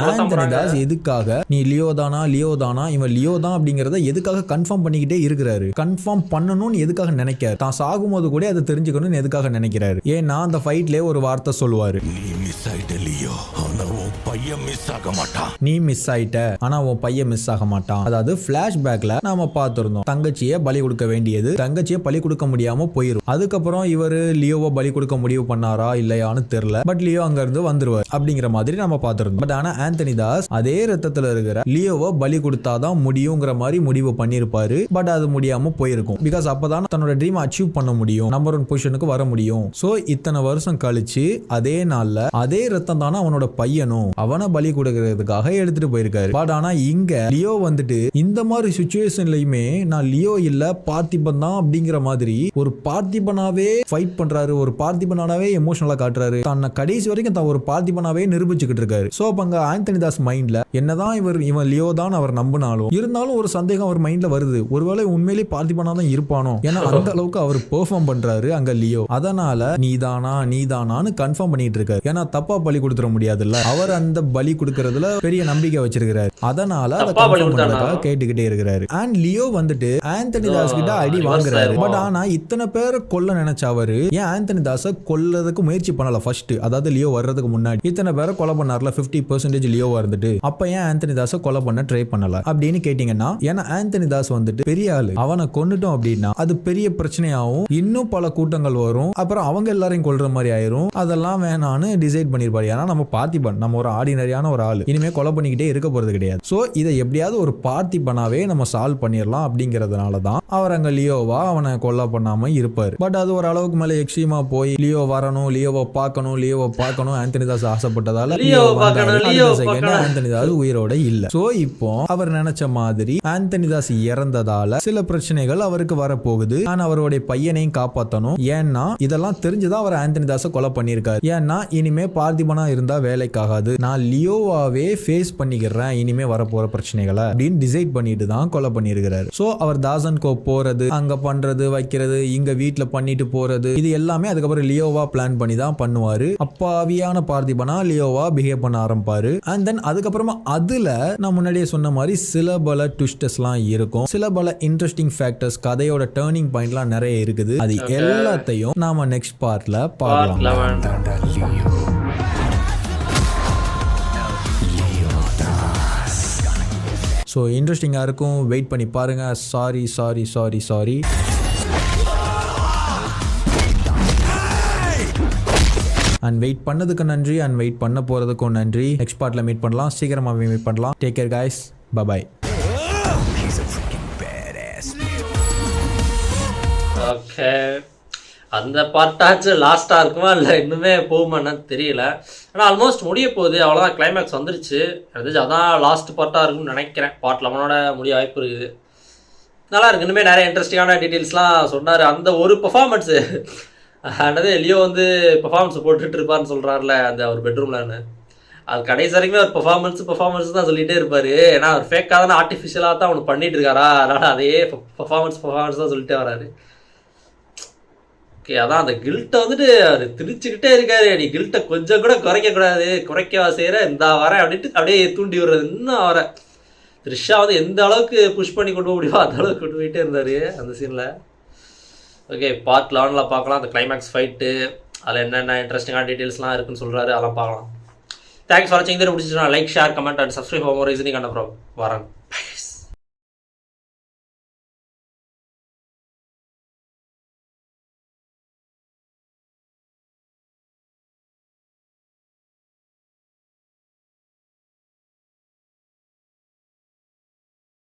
ஆந்தனி தாஸ் எதுக்காக நீ லியோ தானா இவன் லியோ தான் அப்படிங்கறத எதுக்காக கன்ஃபார்ம் பண்ணிக்கிட்டே இருக்கிறாரு. கன்ஃபார்ம் பண்ணணும்னு எதுக்காக நினைக்கிறாரு. தான் சாகும்போது கூட அதை தெரிஞ்சுக்கணும்னு எதுக்காக நினைக்கிறாரு. ஏன்னா அந்த ஃபைட்லயே ஒரு வார்த்தை சொல்லுவாரு, நீ மிஸ் ஆயிட்ட லியோ, ஆனா உன் பையன் மிஸ் ஆக மாட்டான். நீ மிஸ் ஆயிட்ட ஆனா உன் பையன் மிஸ் ஆக மாட்டான். அதாவது பிளாஷ்பேக்ல நாம பார்த்திருந்தோம், தங்கச்சியை பலி கொடுக்க வேண்டியது தங்கச்சியை பலி கொடுக்க முடியாம போயிரும். அதுக்கப்புறம் இவரு லியோவை பலி கொடுக்க முடிவு பண்ணாரா இல்லையான்னு தெரியல. பட் லியோ அங்க இருந்து வந்துருவார் அப்படிங்கிற மாதிரி நம்ம பார்த்திருந்தோம். பட் ஆனா ஆந்தனி தாஸ் அதே ரத்தத்துல இருக்கிற லியோவை பலி கொடுத்தாதான் முடியுங்கிற மாதிரி முடிவு பண்ணிருப்பாரு. பட் அது முடியாம போயிருக்கும். பிகாஸ் அப்பதான் தன்னோட ட்ரீம் அச்சீவ் பண்ண முடியும், நம்பர் 1 பொசிஷனுக்கு வர முடியும். சோ இத்தனை வருஷம் கழிச்சு அதே நாள்ல அதே ரத்தம் தானே அவனோட பையனும் அவனை பலி கொடுக்கறதுக்காக எடுத்துட்டு போயிருக்காரு. பட் ஆனா இங்க லியோ வந்துட்டு இந்த மாதிரி சிச்சுவேஷன்லயுமே நான் லியோ இல்ல பார்த்திபன் தான் அப்படிங்கிற மாதிரி ஒரு பார்த்திபனாவே ஃபைட் பண்றாரு, ஒரு பார்த்திபனாவே எமோஷனலா காட்டுறாரு. தன்னை கடைசி வரைக்கும் தான் ஒரு பார்த்திபனாவே நிரூபிச்சுக்கிட்டு இருக்காரு. சோ அங்க ஆந்தனி தாஸ் மைண்ட்ல என்னதான் இவன் லியோ தான் அவர் நம்பினாலும் இருந்தாலும் ஒரு சந்தேகம் அவர் மைண்ட்ல வருது, ஒருவேளை உண்மையிலேயே பார்த்திபனா தான் இருப்பானோ. ஏன்னா அந்த அளவுக்கு அவர் பெர்ஃபார்ம் பண்றாரு அங்க லியோ. அதனால நீதானான்னு கன்ஃபார்ம் பண்ணிட்டு இருக்காரு. ஏன்னா தப்பா பலி கொடுத்துட முடியாதுல்ல. அவர் அந்த பலி கொடுக்கறதுல பெரிய நம்பிக்கை வச்சிருக்கிறாரு. அதனால அதை கன்ஃபார்ம் பண்றதுக்காக கேட்டுக்கிட்டே இருக்கிறாரு. அண்ட் லியோ வந்துட்டு ஆந்தனி தாஸ் கிட்ட அடி வாங்குறாரு. பட் ஆனா இத்தனை பேரை கொல்ல நினைச்ச அவரு ஏன் ஆந்தனி தாஸை கொல்லறதுக்கு முயற்சி பண்ணல ஃபர்ஸ்ட்? அதாவது லியோ வர்றதுக்கு முன்னாடி இத்தனை பேரை கொலை பண்ணார்ல, 50% லியோவா இருந்துட்டு அப்ப ஏன் ஆந்தனி தாஸை கொலை பண்ண ட்ரை பண்ணல அப்படின்னு கேட்டீங்கன்னா, ஏன்னா ஆந்தனி தாஸ் வந்துட்டு பெரிய ஆளு, அவனை கொன்னுட்டோம் அப்படின்னா அது பெரிய பிரச்சனையாகும், இன்னும் பல கூட்டங்கள் வரும், அப்புறம் அவங்க எல்லாரையும் கொல்ற மாதிரி ஆயிரும். அதெல்லாம் வேணான்னு டிசைட் பண்ணிருப்பாரு. ஏன்னா நம்ம பார்த்திபன், நம்ம ஒரு ஆர்டினரியான ஒரு ஆளு, இனிமே கொலை பண்ணிக்கிட்டே இருக்க போறது கிடையாது. சோ இதை எப்படியாவது ஒரு பார்த்திபனாவே நம்ம சால்வ் பண்ணிடலாம் அப்படிங்கறதுனாலதான் அவர் அங்க லியோவா அவனை கொலை பண்ணாம இருப்பாரு. பட் அது ஒரு அளவுக்கு மேல எக்ஸ்ட்ரீமா போய் லியோ வரணும், லியோவை பார்க்கணும் ஆந்தனி தாஸ் ஆசைப்பட்டதால ஆந்தனி தாஸ் உயிரோட இல்ல. சோ இப்போ அவர் நினைச்ச மாதிரி ஆந்தனி தாஸ் இறந்ததால சில பிரச்சனைகள் அவருக்கு வரப்போகுது. ஆனா அவருடைய பையனையும் காப்பாற்றணும். ஏன்னா இதெல்லாம் தெரிஞ்சுதான் அவர் ஆந்தனி தாஸை கொலை பண்ணிருக்காரு. ஏன்னா இனிமே பார்த்திபனா இருந்தா வேலைக்காகாது, நான் லியோவாவே ஃபேஸ் பண்ணிக்கிறேன் இனிமே வரப்போற பிரச்சனைகளை அப்படின்னு டிசைட் பண்ணிட்டு தான் கொலை பண்ணிருக்கிறாரு. சோ அவர் தாசன் கோ போறது, அங்க பண்றது வைக்கிறது, இங்க வீட்டுல பண்ணிட்டு போறது, இது எல்லாமே அதுக்கப்புறம் லியோவா பிளான் பண்ணி தான் பண்ணுவாரு. அப்பாவியான பார்த்திபனா லியோவா பிஹேவ் பண்ண ஆரம்பிப்பாரு. அண்ட் தென் அதுக்கப்புறமா அதுல நான் முன்னாடியே சொன்ன மாதிரி சில பல ட்விஸ்டர்ஸ்லாம் இருக்கும், சில பல இன்ட்ரெஸ்டிங் ஃபேக்டர்ஸ், கதையோட டர்னிங் பாயிண்ட்லாம் நிறைய இருக்குது. அது எல்லாத்தையும் நாம நெக்ஸ்ட் பார்ட்ல பார்க்கலாம். ஸோ இன்ட்ரெஸ்டிங்காக இருக்கும், வெயிட் பண்ணி பாருங்க. சாரி அண்ட் வெயிட் பண்ணதுக்கு நன்றி, அண்ட் வெயிட் பண்ண போகிறதுக்கும் நன்றி. நெக்ஸ்ட் பார்ட்டில் மீட் பண்ணலாம், சீக்கிரமாகவே மீட் பண்ணலாம். Take care guys, bye. Okay, அந்த பார்ட்டாச்சு லாஸ்ட்டாக இருக்குமா இல்லை இன்னுமே போகுமான்னு தெரியல. ஆனால் ஆல்மோஸ்ட் முடிய போகுது, அவ்வளோதான், கிளைமேக்ஸ் வந்துருச்சு. எனக்கு அதான் லாஸ்ட் பார்ட்டாக இருக்கும்னு நினைக்கிறேன். பார்ட் 11 முடிய வாய்ப்பு இருக்குது. நல்லா இருக்கு, இன்னுமே நிறைய இன்ட்ரெஸ்டிங்கான டீட்டெயில்ஸ்லாம் சொன்னார். அந்த ஒரு பெர்ஃபார்மன்ஸு என்னது லியோ வந்து பெர்ஃபார்மன்ஸ் போட்டுட்டு இருப்பான்னு சொல்கிறாருல அந்த ஒரு பெட்ரூம்லன்னு, அது கடைசி வரைக்குமே ஒரு பெர்ஃபார்மன்ஸ் தான் சொல்லிகிட்டே இருப்பார். ஏன்னா அவர் ஃபேக்காக தானே ஆர்டிஃபிஷியலாக தான் அவனு பண்ணிட்டு இருக்காரா, அதனால் அதே பெர்ஃபார்மன்ஸ் தான் சொல்லிட்டே வராரு. ஓகே, அதான் அந்த கில்ட்டை வந்துட்டு அவர் திரிச்சுக்கிட்டே இருக்காரு. நீ கில்ட்டை கொஞ்சம் கூட குறைக்கக்கூடாது, குறைக்கவா செய்கிற இந்த வரேன் அப்படின்ட்டு அப்படியே தூண்டி விடுறது. இன்னும் அவரை த்ரிஷா வந்து எந்த அளவுக்கு புஷ் பண்ணி கொண்டு போக முடியுமோ அந்த அளவுக்கு கொண்டு போயிட்டே இருந்தார் அந்த சீனில். ஓகே, பார்ட் 11 பார்க்கலாம். அந்த கிளைமேக்ஸ் ஃபைட்டு அதில் என்னென்ன இன்ட்ரெஸ்டிங்கான டீட்டெயில்ஸ்லாம் இருக்குன்னு சொல்கிறாரு, அதெல்லாம் பார்க்கலாம். தேங்க்ஸ் ஃபார் வாட்சிங். இந்த பிடிச்சிச்சுன்னா like, share, comment and subscribe for more reasoning and அப்புறம் வரேன்.